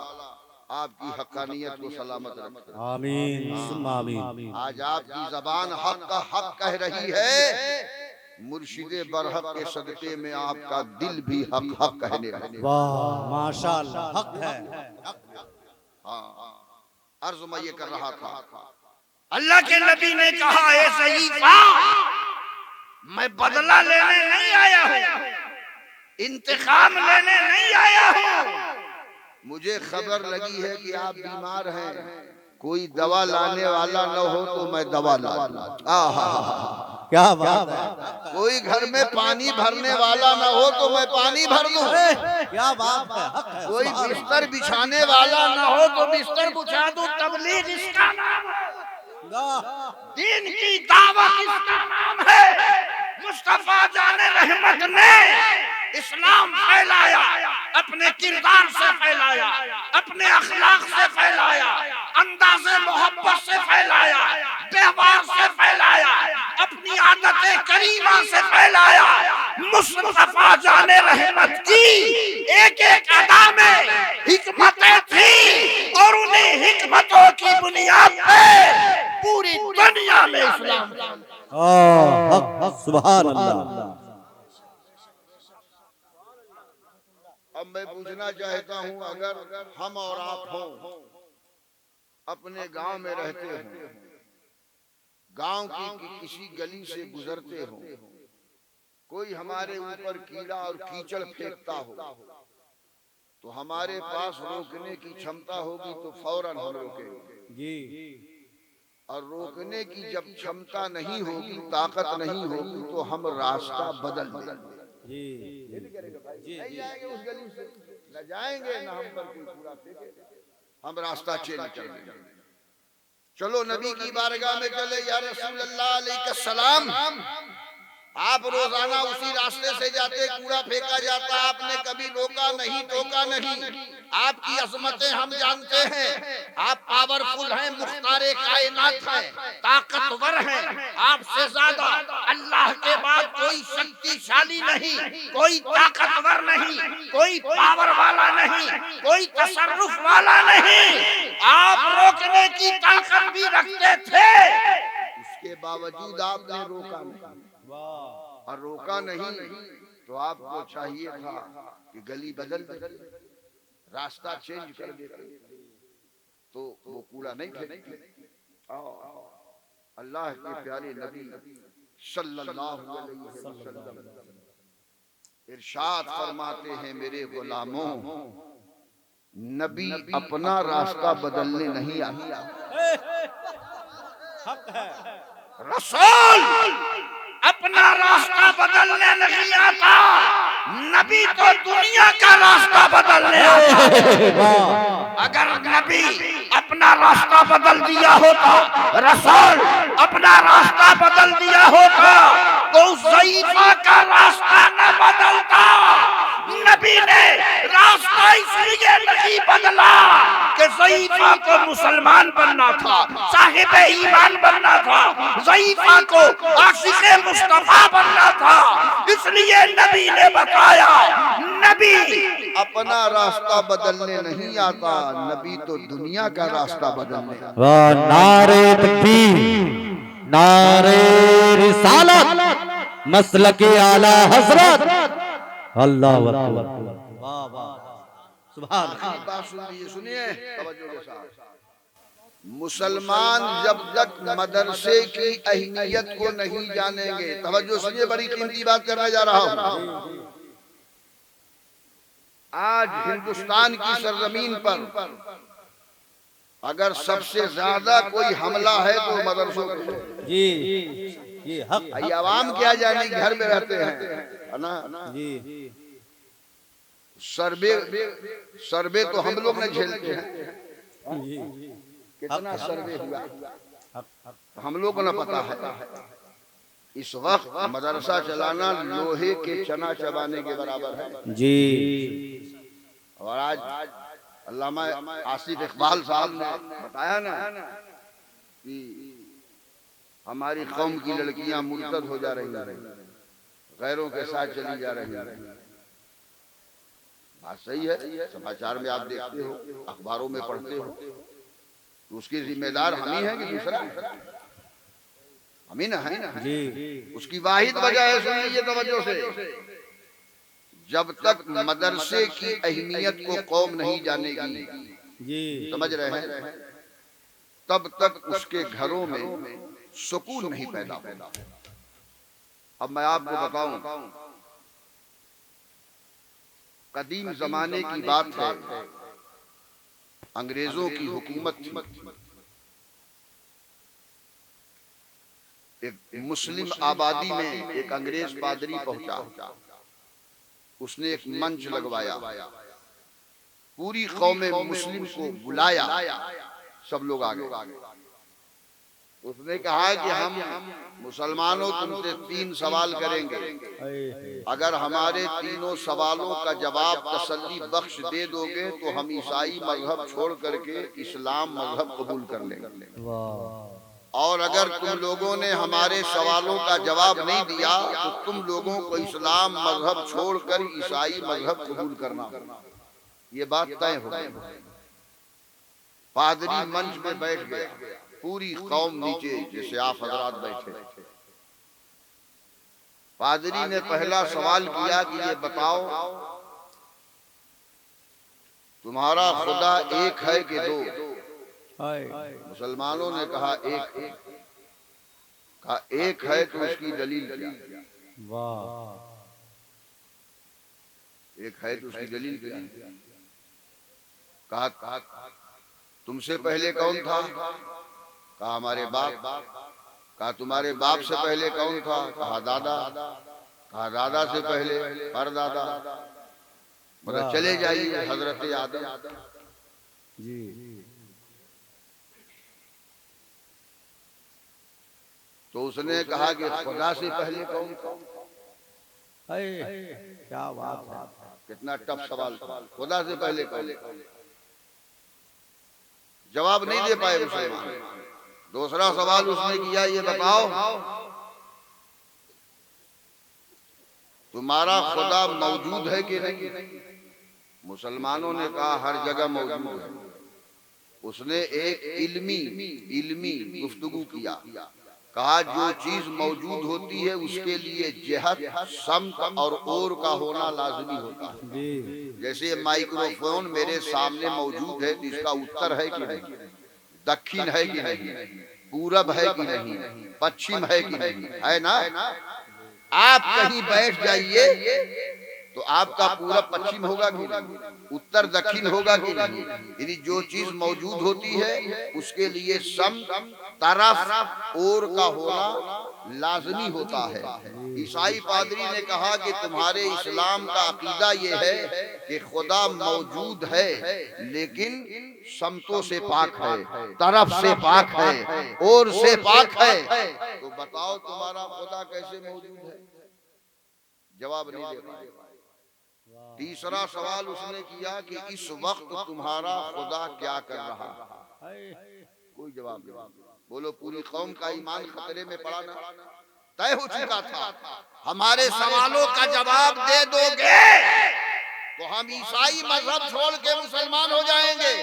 आपकी हक्कानियत को सलामत रखे।
आमीन आमीन।
आज आपकी जबान हक का हक कह रही है, मुर्शिदे बरहक के सदक़े में आपका दिल भी हक हक कहने लगे।
वाह माशाअल्लाह, हक है।
हाँ, अर्ज मैं ये कर रहा था, अल्लाह के नबी ने कहा, ऐ ज़ईफा, मैं बदला लेने नहीं आया हूँ, इंतकाम लेने नहीं आया हूँ। मुझे खबर लगी है कि आप बीमार हैं, कोई दवा लाने वाला न हो तो मैं दवा ला दूं।
क्या बात है,
कोई घर में पानी भरने वाला ना हो तो मैं पानी भर दूं।
क्या बात है, हक है,
कोई
सुभान
बिस्तर बिछाने वाला ना हो तो बिस्तर बिछा दूं। तबलीग इसका नाम है,
अल्लाह।
दीन की दावत इसका नाम है। मुस्तफा जाने रहमत ने इस्लाम फैलाया, अपने किरदार से फैलाया, अपने अखलाक से फैलाया, अंदाज़े मोहब्बत से फैलाया, व्यवहार से फैलाया, अपनी आदतें करीमा से फैलाया। मुस्तफा जाने रहमत की एक एक अदा में हिकमतें थी और उन्हीं हिकमतों की बुनियाद पे पूरी दुनिया में इस्लाम।
हक, सुभान अल्लाह।
अब मैं पूछना चाहता हूँ, अगर हम और आप हो, अपने गांव में रहते हो, गांव की किसी गली से गुजरते हो, कोई हमारे ऊपर कीड़ा और कीचड़ फेंकता हो, तो हमारे पास रोकने की क्षमता होगी तो फौरन हम रोकेंगे
जी।
और रोकने की जब क्षमता नहीं होगी, ताकत नहीं होगी, तो हम रास्ता बदल देंगे।
जी
नहीं जाएंगे उस गली से, न जाएंगे न हम पर कोई कूड़ा फेंके, हम रास्ता चेंज कर देंगे। चलो नबी की बारगाह में चले, या रसूल अल्लाह अलैहिस्सलाम, आप रोजाना उसी रास्ते से जाते, कूड़ा फेंका जाता, आपने कभी रोका नहीं, टोका नहीं। आपकी अजमतें हम जानते हैं, आप पावरफुल हैं, मुख्तारे कायनात हैं, ताकतवर हैं, आपसे ज्यादा अल्लाह के बाद कोई शक्तिशाली नहीं, कोई ताकतवर नहीं, कोई पावर वाला नहीं, कोई तसर्रुफ वाला नहीं। आप रोकने की ताकत भी रखते थे, उसके बावजूद आपने रोका नहीं। और रोका नहीं तो आपको चाहिए था कि गली बदल दे, रास्ता चेंज कर दे, तो वो कूड़ा नहीं फेंकते। अल्लाह के प्यारे नबी सल्लल्लाहु अलैहि वसल्लम इरशाद फरमाते हैं, मेरे गुलामों, नबी अपना रास्ता बदलने नहीं आता, रसूल अपना रास्ता बदलने नहीं आता, नबी तो दुनिया का रास्ता बदलने आता। अगर नबी अपना रास्ता बदल दिया होता, रसूल अपना रास्ता बदल दिया होता, तो ज़ईफ़ा का रास्ता न बदलता। नबी ने रास्ता इसलिए नहीं बदला कि ज़ईफ़ा को मुसलमान बनना था, साहिब ईमान बनना था, ज़ईफ़ा को आशिक़े मुस्तफ़ा बनना था, इसलिए नबी ने बताया, नबी अपना रास्ता बदलने नहीं आता, नबी तो दुनिया का रास्ता बदलने आता।
वाह, नारे तकबीर, नारे रिसालत, मसलके आला हजरत, अल्लाह अकबर।
वाह वाह, सुभान अल्लाह।
बात सुनिए तवज्जो के साथ। मुसलमान जब तक मदरसे की अहमियत को नहीं जानेंगे, तवज्जो सुनिए, बड़ी कीमती बात करने जा रहा हूँ। आज हिंदुस्तान की सरजमीन पर अगर सबसे ज्यादा कोई हमला है तो मदरसों को।
जी ये हक,
ये आवाम क्या जाने घर में रहते हैं, है ना।
जी
सर्वे तो हम लोग नहीं झेलते हैं,
जी,
कितना सर्वे हुआ हम लोग को ना पता है। इस वक्त मदरसा चलाना लोहे के चना चबाने के बराबर है
जी।
और आज अल्लामा आसिफ इकबाल साहब ने बताया ना कि हमारी कौम की लड़कियां मुर्तद हो जा रही हैं, गैरों के साथ चली जा रही हैं। बात सही है, समाचार में आप देखते हो, अखबारों में पढ़ते हो, तो उसकी जिम्मेदार हम ही हैं कि दूसरा? हम ही ना है
जी।
उसकी वाहिद वजह है, सुन लीजिए तवज्जो से, जब तक मदरसे की अहमियत को कौम नहीं जानेगी,
जी
समझ रहे हैं, तब तक उसके घरों में सुकून नहीं पैदा होगा। अब मैं आपको बताऊं, कदीम जमाने की बात है, अंग्रेजों की हुकूमत थी। एक मुस्लिम आबादी में एक अंग्रेज पादरी पहुंचा, उसने एक मंच लगवाया, पूरी कौमे मुस्लिम को बुलाया, सब लोग आ गए। उसने कहा कि हम मुसलमानों तुमसे 3 सवाल करेंगे, अगर हमारे तीनों सवालों का जवाब तसल्ली बख्श दे दोगे तो हम ईसाई मजहब छोड़ करके इस्लाम मजहब कबूल कर लेंगे, और अगर तुम लोगों ने हमारे सवालों का जवाब नहीं दिया तो तुम लोगों को इस्लाम मजहब छोड़कर ईसाई मजहब कबूल करना। ये बात तय हो गई। पादरी मंच में बैठ गया, पूरी कौम नीचे जैसे आप हजरात बैठे। पादरी ने पहला सवाल किया कि ये बताओ तुम्हारा खुदा एक है कि 2? मुसलमानों ने कहा एक। कहा एक है तो उसकी दलील क्या? एक है तो उसकी दलील क्या? कहा तुमसे पहले कौन था? कहा हमारे बाप। कहा तुम्हारे बाप से पहले कौन था? कहा दादा। कहा दादा से पहले परदादा। मतलब चले जाइए हजरत आदम जी। तो उसने कहा कि खुदा से पहले कौन था?
क्या बात है,
कितना टफ सवाल था। खुदा से पहले कौन? जवाब नहीं दे पाए मुसलमान। दूसरा सवाल उसने किया, ये बताओ तुम्हारा खुदा मौजूद है कि नहीं? मुसलमानों ने कहा हर जगह मौजूद है। उसने एक इल्मी गुफ्तगू किया। कहा जो चीज मौजूद होती है उसके लिए जेहत, समत और का होना लाजमी होता है। जैसे माइक्रोफोन मेरे सामने मौजूद है तो इसका उत्तर है कि नहीं, दक्षिण है कि नहीं, पूरब है कि नहीं, पश्चिम है कि नहीं, है ना? आप कहीं बैठ जाइए तो आपका पूरब पश्चिम होगा कि नहीं, उत्तर दक्षिण होगा कि नहीं। यदि जो चीज मौजूद होती है उसके लिए सम, तरफ और का होना लाजमी होता है। ईसाई पादरी ने कहा कि तुम्हारे इस्लाम का अकीदा ये है कि खुदा मौजूद है लेकिन समतों से पाक है, तरफ से पाक है, और से पाक है। तो बताओ तुम्हारा खुदा कैसे मौजूद है? जवाब नहीं दे पाए। तीसरा सवाल उसने किया कि इस वक्त तुम्हारा खुदा क्या कर रहा है? कोई जवाब नहीं। बोलो पूरी कौम का ईमान खतरे में पड़ा ना, तय हो चुका था। हमारे सवालों का जवाब दे दोगे तो हम ईसाई मजहब छोड़ के मुसलमान हो जाएंगे,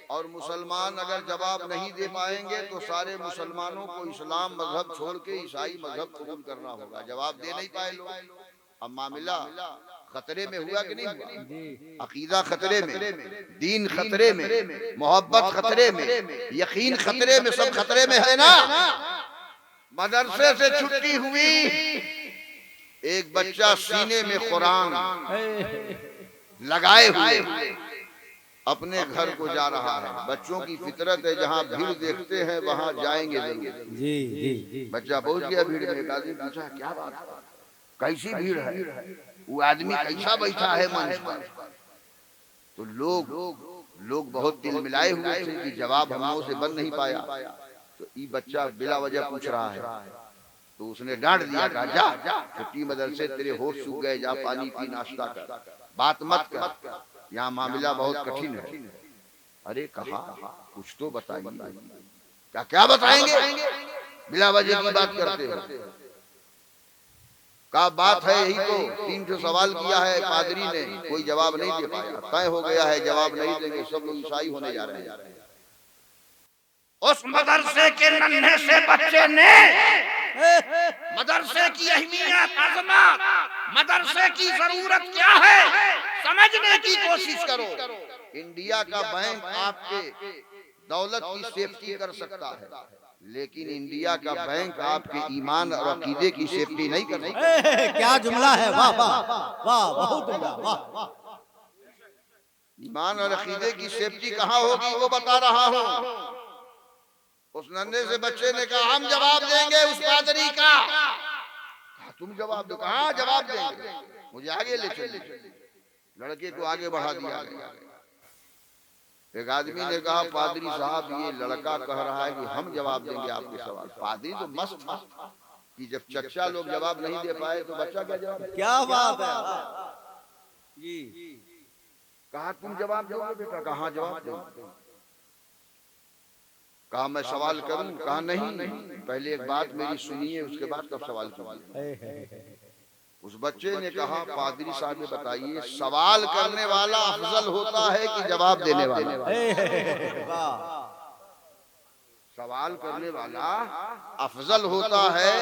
और मुसलमान अगर जवाब नहीं दे पाएंगे तो सारे मुसलमानों को इस्लाम मजहब छोड़ के ईसाई मजहब कबूल करना होगा। जवाब दे नहीं पाए लोग। अब मामला खतरे में हुआ कि नहीं हुआ? अकीदा खतरे में, दीन खतरे में, मोहब्बत खतरे में, यकीन खतरे में, सब खतरे में है ना। मदरसे से छुट्टी हुई, एक बच्चा सीने में कुरान लगाए हुए अपने घर को जा रहा है। बच्चों की फितरत है, जहाँ भीड़ देखते हैं वहाँ जाएंगे जरूर। जी। बच्चा पहुंच गया भीड़ में। एक आदमी पूछा क्या बात, कैसी भीड़ है, वो आदमी कैसा बैठा है मंच पर? तो लोग बहुत दिल मिलाए हुए थे कि जवाब हम लोगों से बन नहीं पाया। तो ये बच्चा बिला वजह पूछ रहा है, तो उसने डांट दिया, कहा जा छुट्टी मदरसे, तेरे होश सूख गए, जा पानी पी, नाश्ता कर, बात मत कर, यहाँ मामला बहुत कठिन है। अरे कहा कुछ तो बताइए। क्या बताएंगे, बिला वजह की बात करते हो? का बात है यही तो, 3 सवाल किया है पादरी ने, कोई जवाब नहीं दे पाया। तय हो गया है जवाब नहीं देंगे, सब लोग ईसाई होने जा रहे हैं। उस मदरसे के नन्हे से बच्चे ने मदरसे की अहमियत, अजमत, मदरसे की जरूरत क्या है समझने की कोशिश करो। इंडिया का बैंक आपके दौलत की सेफ्टी कर सकता है, लेकिन इंडिया का बैंक आपके ईमान और अकीदे की सेफ्टी नहीं कर सकता।
क्या जुमला है, वाह वाह वाह, बहुत जुमला, वाह।
ईमान और अकीदे की सेफ्टी कहाँ होगी वो बता रहा हूँ। उस नन्हे से बच्चे ने कहा हम जवाब देंगे उस पादरी का। कहा तुम जवाब दो। कहा जवाब देंगे, मुझे आगे ले चलिए। लड़के को आगे बढ़ा दिया गया। एक आदमी ने कहा पादरी साहब ये लड़का कह रहा है कि हम जवाब देंगे आपके सवाल। पादरी तो मस्त था कि जब चच्चा लोग जवाब नहीं दे पाए तो बच्चा क्या जवाब देगा?
क्या बात है जी।
कहा तुम जवाब दोगे बेटा? कहा जवाब दो। कहा मैं सवाल करूं? कहा नहीं, पहले एक बात मेरी सुनिए उसके बाद तब सवाल कीजिए। उस बच्चे ने कहा पादरी साहब बताइए सवाल करने वाला अफजल होता है कि जवाब देने वाला? सवाल करने वाला अफजल होता है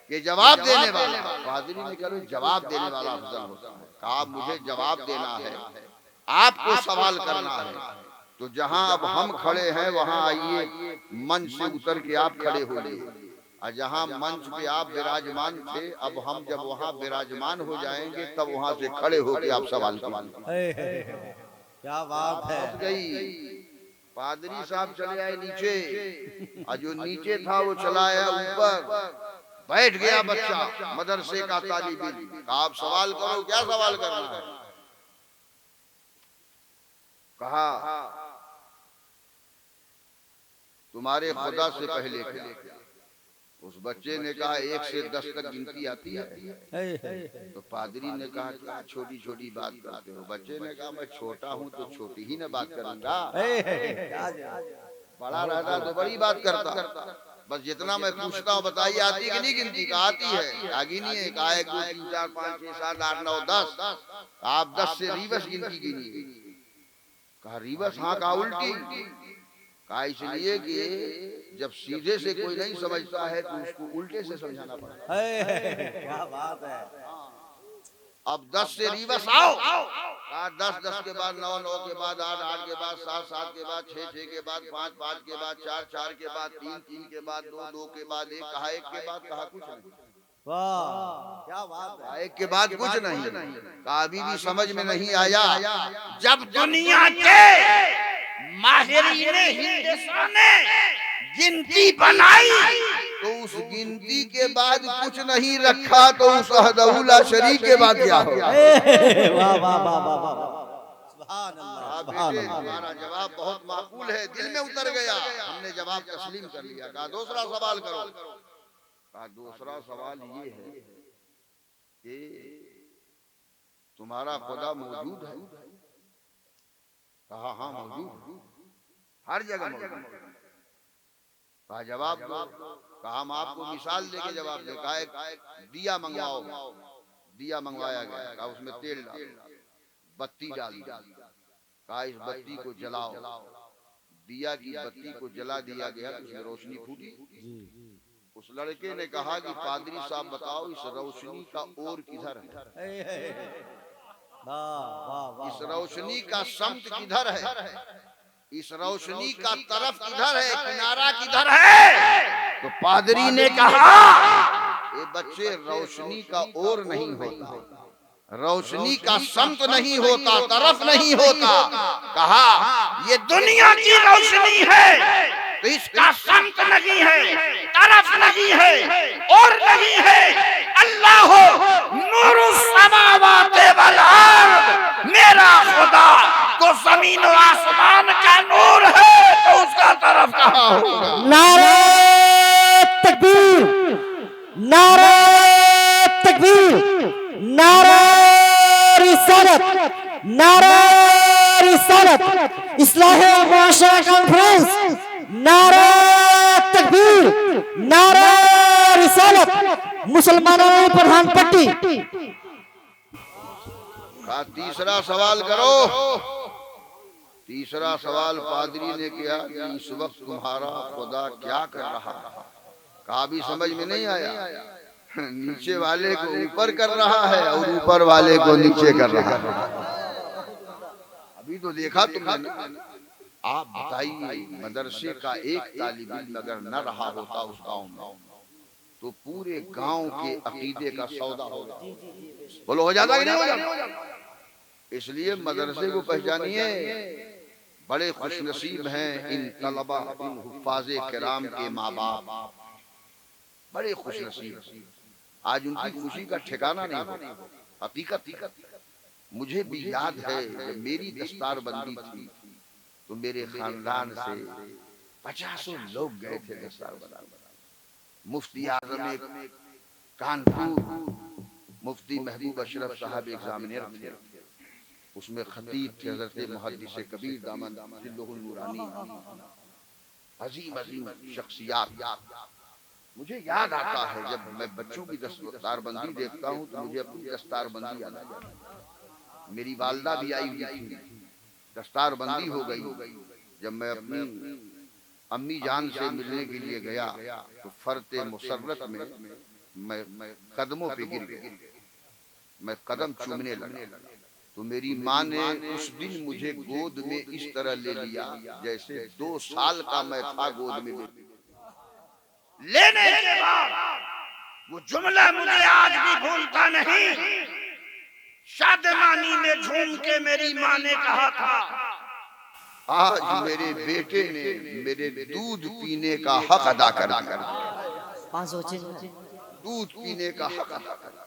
कि जवाब देने वाला? पादरी ने कहा जवाब देने वाला अफजल होता है। कहा मुझे जवाब देना है, आपको सवाल करना है, तो जहां अब हम खड़े हैं वहां आइए, मंच से उतर के आप खड़े होइए। और जहां मंच पे आप विराजमान थे, अब हम जब वहां विराजमान हो जाएंगे तब वहां से खड़े होकर आप सवाल कीजिए।
क्या बात है।
गई पादरी साहब चले आए नीचे, और जो नीचे था वो चला आया ऊपर। बैठ गया बच्चा मदरसे का तालिब इल्म। आप सवाल करो, क्या सवाल करना है? कहा तुम्हारे खुदा से पहले क्या? उस बच्चे ने कहा 1 से 10 तक गिनती आती है। तो पादरी ने कहा क्या छोटी छोटी बात करते हो? बच्चे ने कहा मैं छोटा हूँ तो छोटी ही ना बात करूंगा, बड़ा रहता तो बड़ी बात करता। बस जितना मैं पूछता हूँ बताइए आती कि नहीं गिनती? का आती है। आगे नहीं है। कहा 1 2 3 4 5 6 7 8 9 10। आप 10 से रिवर्स गिनती गिनी। कहा रिवर्स? हाँ। कहा उल्टी? कहा इसलिए कि जब सीधे से कोई नहीं समझता है तो उसको उल्टे से समझाना पड़ता है।
क्या बात है।
अब 10 से रिवर्स आओ। कहा 10 10 के बाद 9 9 के बाद 8 8 के बाद 7 7 के बाद 6 6 के बाद 5 5 के बाद 4 4 के बाद 3 3 के बाद 2 2 के बाद 1। कहा 1 के बाद? कहा कुछ नहीं।
वाह क्या बात है।
1 के बाद कुछ नहीं। कहा अभी भी समझ में नहीं आया। जब दुनिया के माहिरीन हिंदुस्तान ने गिनती बनाई तो उस गिनती के बाद कुछ नहीं रखा, तो उस अहदहुल्ला शरीफ के बाद क्या होगा?
वाह वाह वाह वाह वाह। सुभान अल्लाह सुभान अल्लाह।
हमारा जवाब बहुत माकूल है, दिल में उतर गया, हमने जवाब तस्लीम कर लिया। कहा दूसरा सवाल करो। कहा दूसरा सवाल ये है कि तुम्हारा खुदा मौजूद है? कहा हाँ मौजूद, हर जगह मौजूद। कहा जवाब दो। कहा हम आपको मिसाल देके जवाब दे। कहा एक दिया मंगवाओ। दिया मंगवाया गया। कहा उसमें तेल डाल, बत्ती डाल। कहा इस बत्ती को जलाओ। दिया की बत्ती को जला दिया गया तो उसमें रोशनी फूटी। उस लड़के ने कहा कि पादरी साहब बताओ इस रोशनी का ओर किधर है? इस रोशनी का समत किधर है? इस रोशनी का तरफ किधर है? किनारा किधर है? तो पादरी ने कहा ये बच्चे रोशनी का ओर नहीं होता, रोशनी का समत नहीं होता, तरफ नहीं होता। कहा ये दुनिया की रोशनी है तो इसका समत नहीं है, तरफ नहीं है, और नहीं है। अल्लाह नूरुस समावाति वल अर्द, मेरा खुदा तो जमीन और आसमान का नूर है, तो उसका तरफ कहाँ होगा?
नारे तकबीर, नारे तकबीर, नारे रिसालत, नारे रिसालत, इस्लाह मुआशरा कॉन्फ्रेंस, नारे तकबीर, नारे रिसालत, मुसलमानों की प्रधान पट्टी।
का तीसरा सवाल करो। तीसरा सवाल पादरी ने किया कि इस वक्त तुम्हारा खुदा क्या कर रहा है? कहा भी समझ में नहीं आया। नीचे वाले को ऊपर कर रहा है और ऊपर वाले को नीचे कर रहा है। अभी तो देखा तुमने। आप बताइए मदरसे का एक तालिब इल्म अगर न रहा होता उस गांव में तो पूरे गांव के अकीदे का सौदा होगा। बोलो हो जाता कि नहीं हो जाता? इसलिए मदरसे को पहचानिए। बड़े खुशनसीब हैं इन तलबा इन हुफ्फाज़े किराम के माँ बाप, बड़े खुशनसीब। आज उनकी खुशी का ठिकाना नहीं हो। हकीकत मुझे भी याद है जब मेरी दस्तार बंदी थी तो मेरे खानदान से 50 लोग गए थे दस्तार बनाने। मुफ्ती आजम कानपुर मुफ्ती महबूब अशरफ साहब एग्जामिनर थे, उसमें खतीब थे हज़रत मुहद्दिस कबीर दामन दिल्लुहुल नूरानी, अजीम अजीम शख्सियात। मुझे याद आता है जब मैं बच्चों की दस्तारबंदी देखता हूँ तो मुझे अपनी दस्तारबंदी याद आ जाती है। मेरी वालदा भी आई हुई थी, दस्तारबंदी हो गई। जब मैं अपनी अम्मी जान से मिलने के लिए गया तो फरते मुसर्रत में मैं कदमों पे गिर गया, मैं कदम चूमने लगा तो मेरी माँ ने उस दिन मुझे गोद में इस तरह ले लिया जैसे 2 साल का मैं था गोद में। लेने के बाद वो जुमला मुझे आज भी भूलता नहीं। शादमानी में झूम के मेरी माँ ने कहा था, आज मेरे बेटे ने मेरे दूध पीने का हक अदा कर दिया। दूध पीने का हक अदा कर दिया।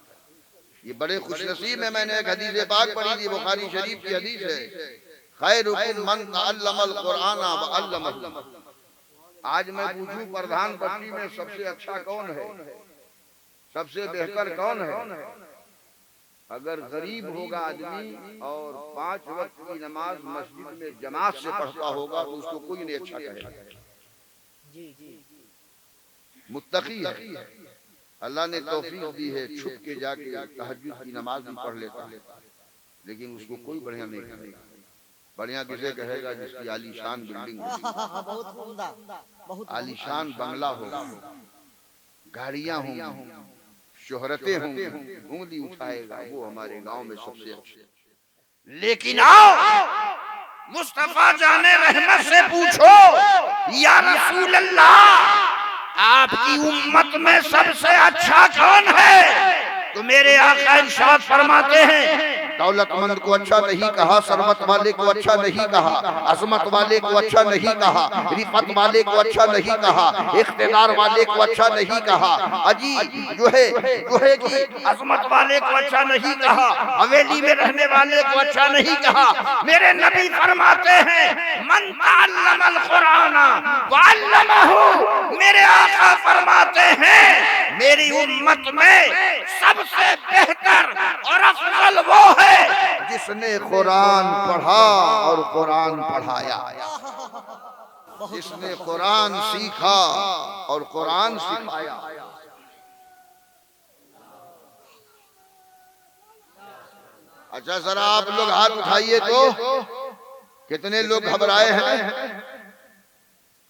ये बड़े खुशनसीब है। मैंने एक हदीस पाक पढ़ी थी, बुखारी शरीफ की हदीस है, खैरुकुम मन तअल्लमल कुरान व अल्लमहु। आज मैं पूछूं प्रधानमंत्री में सबसे अच्छा कौन है, सबसे बेहतर कौन है? अगर गरीब होगा आदमी और 5 वक्त की नमाज मस्जिद में जमात से पढ़ता होगा तो उसको कोई नहीं अच्छा कहेगा। मुत्तकी है, अल्लाह ने तौफीक दी है, छुप के जाके तहज्जुद की नमाज भी पढ़ लेता है, लेकिन उसको कोई बढ़िया नहीं कहेगा। बढ़िया किसे कहेगा? जिसकी आलीशान बिल्डिंग होगी, आलीशान बंगला होगा, गाड़ियां होंगी, शोहरतें होंगी, उंगली उठाएगा, वो हमारे गांव में सबसे अच्छे। लेकिन आओ मुस्तफा जाने रहमत से पूछो, या रसूल अल्लाह आपकी उम्मत में सबसे अच्छा कौन है? तो मेरे आका इरशाद फरमाते हैं, दौलतमंद को अच्छा नहीं कहा, सरवत वाले को अच्छा नहीं कहा, अजमत वाले को अच्छा नहीं कहा, रिफत वाले को अच्छा नहीं कहा, इख्तिदार वाले को अच्छा नहीं कहा, अजी जो है कि अजमत वाले को अच्छा नहीं कहा, हवेली में रहने वाले को अच्छा नहीं कहा। मेरे नबी फरमाते हैं, मन तअल्लमल कुरान व अल्लमहु। मेरे आका फरमाते हैं, मेरी उम्मत में सबसे बेहतर और अफजल वो है जिसने कुरान पढ़ा और कुरान पढ़ाया, जिसने कुरान सीखा और कुरान सिखाया। अच्छा जरा आप लोग हाथ उठाइए तो कितने लोग घबराए हैं?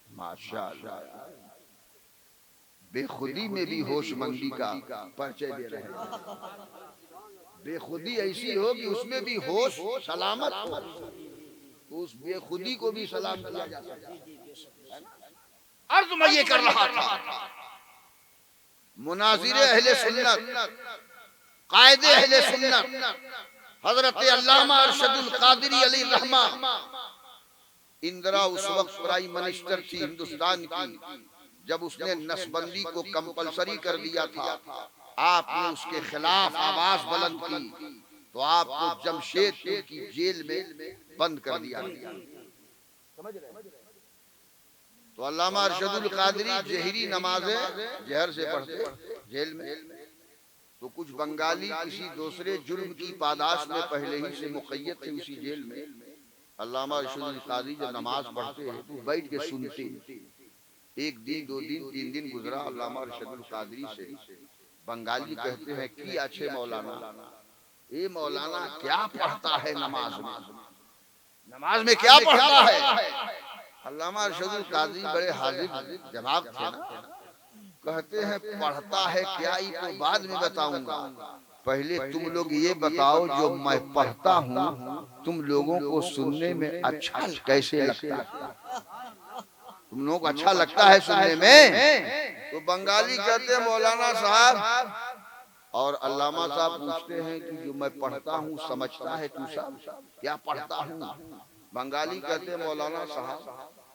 माशाअल्लाह, बेखुदी में भी होशमंदी का परिचय दे रहे हैं। बेखुदी ऐसी हो कि उसमें भी होश सलामत हो, उस बेखुदी को भी सलाम किया जा सकता है। अर्ज मैं ये कर रहा था, मुनाजिर अहले सुन्नत, कायदे अहले सुन्नत हजरत अल्लामा अरशदुल कादरी अलैहि रहमा, इंदिरा उस वक्त प्राइम मिनिस्टर थी हिंदुस्तान की, जब उसने नसबंदी को कंपलसरी कर दिया था, आपने उसके खिलाफ आवाज बुलंद की तो आपको जमशेदपुर की जेल में बंद कर दिया। तो अल्लामा अरशदुल कादरी जहरी नमाजें जहर से पढ़ते जेल में, तो कुछ बंगाली किसी दूसरे जुर्म की पादाश में पहले ही से मुक़य्यद थे उसी जेल में। अल्लामा अरशदुल कादरी जब नमाज पढ़ते हैं तो बैठ के सुनते। एक दिन, 2 दिन, 3 दिन गुजरा, अल्लामा अरशदुल कादरी से बंगाली कहते हैं कि अच्छे मौलाना, ये मौलाना क्या पढ़ता है नमाज में, नमाज में क्या पढ़ता है? अल्लामा अरशदुल कादरी बड़े हाजिर जवाब थे ना, कहते हैं पढ़ता है क्या ये तो बाद में बताऊंगा, पहले तुम लोग ये बताओ जो मैं पढ़ता हूँ तुम लोगों को सुनने में अच्छा कैसे लगता है? तुम लोगों को अच्छा लगता है सुनने में? तो बंगाली कहते हैं मौलाना साहब, और अल्लामा साहब पूछते हैं कि जो मैं पढ़ता हूँ समझता है तू साहब क्या पढ़ता हूँ? बंगाली कहते हैं मौलाना साहब,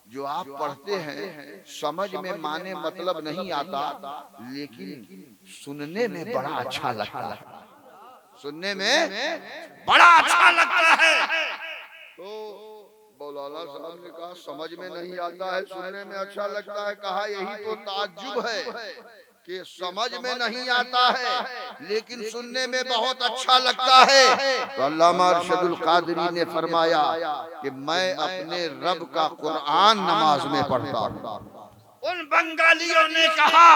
जो आप पढ़ते हैं समझ में माने मतलब नहीं आता, लेकिन सुनने में बड़ा अच्छा लगता है, सुनने में बड़ा अच्छा लगता है। तो मौलाना साहब ने कहा समझ में नहीं आता है, सुनने में अच्छा लगता है। कहा यही तो ताज्जुब है कि समझ में नहीं आता है लेकिन सुनने में बहुत अच्छा लगता है। तो अल्लामा अरशदुल कादरी ने फरमाया कि मैं अपने रब का कुरान नमाज में पढ़ता हूँ।
उन बंगालियों ने कहा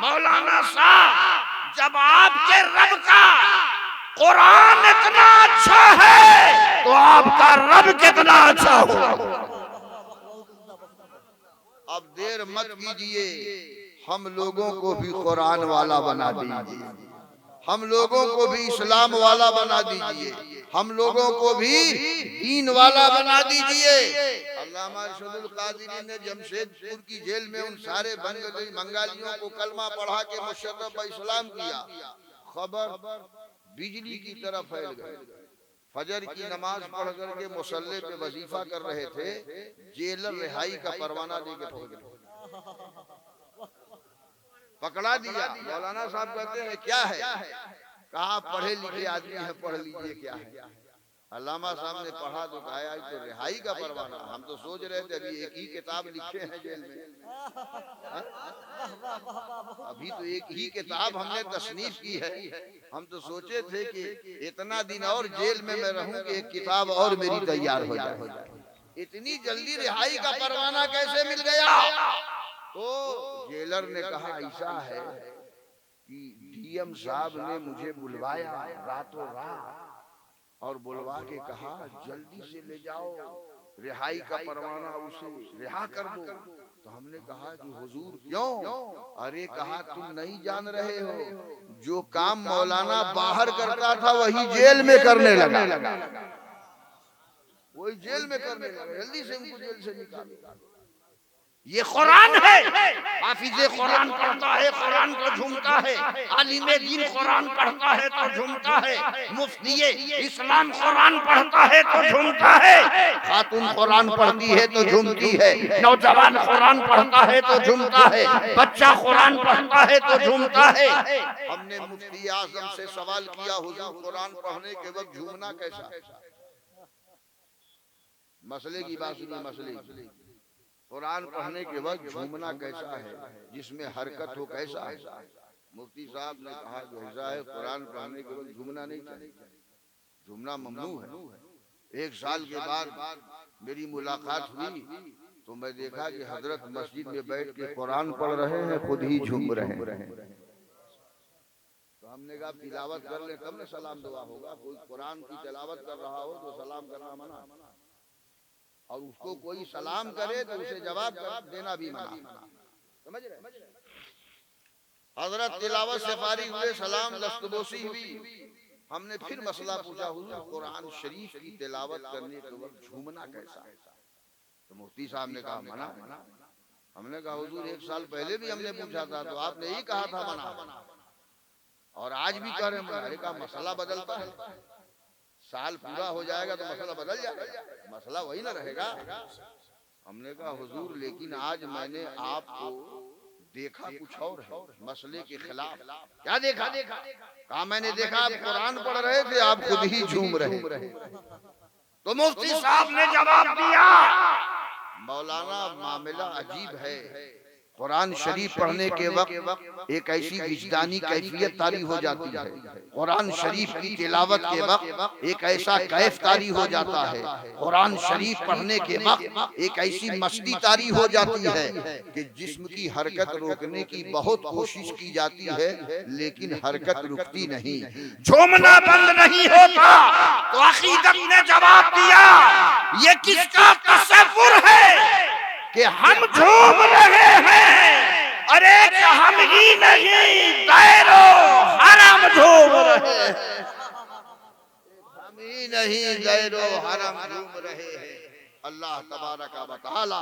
मौलाना साहब जब आपके रब का कुरान इतना अच्छा है तो आपका रब कितना अच्छा होगा।
अब देर मत कीजिए, हम लोगों को भी कुरान वाला बना दीजिए, हम लोगों को भी इस्लाम वाला बना दीजिए, हम लोगों को भी दीन वाला बना दीजिए। अल्लामा अरशदुल कादरी ने जमशेदपुर की जेल में उन सारे बंगालियों को कलमा पढ़ा के मुशर्रफ व इस्लाम किया। खबर बिजली की तरह फैल गई। फजर की नमाज पढ़ करके मुसल्ले पे वजीफा कर रहे थे, जेलर रिहाई का परवाना लेके पहुंच गए, पकड़ा दिया। मौलाना साहब कहते हैं क्या है? कहा पढ़े लिखे आदमी है, पढ़ लीजिए क्या है। अल्लामा साहब ने पढ़ा तो कहा तो रिहाई का परवाना। हम तो सोच रहे थे अभी एक ही किताब लिखे हैं जेल में, अभी तो एक ही किताब हमने तसनीफ की है। हम तो सोचे थे कि इतना दिन और जेल में मैं रहूं कि एक किताब और मेरी तैयार हो जाए। इतनी जल्दी रिहाई का परवाना कैसे मिल गया? तो जेलर ने कहा ऐसा है कि डीएम साहब ने मुझे बुलवाया रातों रात और बुलवा के कहा जल्दी से ले जाओ रिहाई का परवाना, उसे रिहा कर दो। तो हमने कहा कि हुजूर क्यों? अरे कहा तुम नहीं जान रहे हो, जो काम मौलाना बाहर करता था वही जेल में करने लगा, वही जेल में करने लगा, जल्दी से उनको जेल से निकालो।
ये कुरान है, हाफिज़े कुरान पढ़ता है कुरान को झूमता है, आलिमे दीन कुरान पढ़ता है तो झूमता है, मुफ्ती इस्लाम कुरान पढ़ता है तो झूमता है, खातून कुरान पढ़ती है तो झूमती है, नौजवान कुरान पढ़ता है तो झूमता है, बच्चा कुरान पढ़ता है तो झूमता है।
हमने मुफ्ती आजम से सवाल किया हुजूर कुरान पढ़ने के वक्त झूमना कैसा? मसले की बात सुनिए, मसले कुरान पढ़ने के वक्त झूमना कैसा है, जिसमें हरकत हो कैसा है? मुफ्ती साहब ने कहा जो ऐसा है कुरान पढ़ने के वक्त झूमना नहीं चाहिए, झूमना ममनू है। एक साल के बाद मेरी मुलाकात हुई तो मैं देखा कि हजरत मस्जिद में बैठ के कुरान पढ़ रहे हैं, खुद ही झूम रहे हैं। तो हमने कहा तिलावत कर ले तब न सलाम दुआ होगा। कोई कुरान की तिलावत कर रहा हो तो सलाम करना मना, और उसको कोई सलाम करे तो उसे जवाब देना भी मना। समझ रहे? हजरत तिलावत से फारिग हुए, सलाम दस्तबोसी हुई, हमने फिर मसला पूछा हुजूर कुरान शरीफ की तिलावत करने के वक्त झूमना कैसा है? तो मुफ्ती साहब ने कहा मना। हमने कहा हुजूर एक साल पहले भी हमने पूछा था तो आपने यही कहा था मना, और आज भी कह रहे हैं। कहा मसला बदलता है, साल पूरा हो जाएगा तो मसला बदल जाएगा, मसला वही ना रहेगा। हमने कहा हुजूर लेकिन आज मैंने आपको देखा कुछ और है, मसले के खिलाफ। क्या देखा? कहा मैंने देखा आप कुरान पढ़ रहे थे, आप खुद ही झूम रहे।
तो मुफ्ती साहब ने जवाब दिया
मौलाना मामला अजीब है। कुरान शरीफ पढ़ने के वक्त एक ऐसी विजदानी कैफियत तारी हो जाती है, कुरान शरीफ की तिलावत के वक्त एक ऐसा कैफ तारी हो जाता है, कुरान शरीफ पढ़ने के वक्त एक ऐसी मस्ती तारी हो जाती है कि जिस्म की हरकत रोकने की बहुत कोशिश की जाती है लेकिन हरकत रुकती नहीं,
झूमना बंद नहीं होता। तो अकीदत ने जवाब दिया ये किसका तसव्वुर है कि हम झूम रहे हैं? अरे हम ही नहीं गैरो हरम झूम रहे हैं,
हम ही नहीं गैरो हरम झूम रहे हैं। अल्लाह तबारक व तआला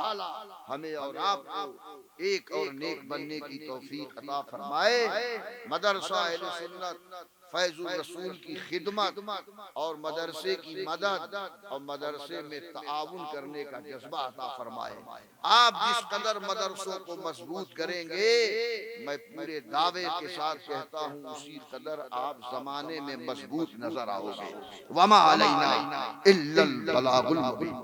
हमें और आपको एक और नेक बनने की तौफीक अता फरमाए। मदरसा अहले सुन्नत फैजुल रसूल की खिदमत और मदरसे की मदद और मदरसे में ताउन करने का जज्बा अता फरमाए। आप जिस कदर मदरसों को मजबूत करेंगे, मैं पूरे दावे के साथ कहता हूँ, उसी कदर आप जमाने में मजबूत नजर आओगे। वमा अलैना इल्लल बलागुल मुबीन।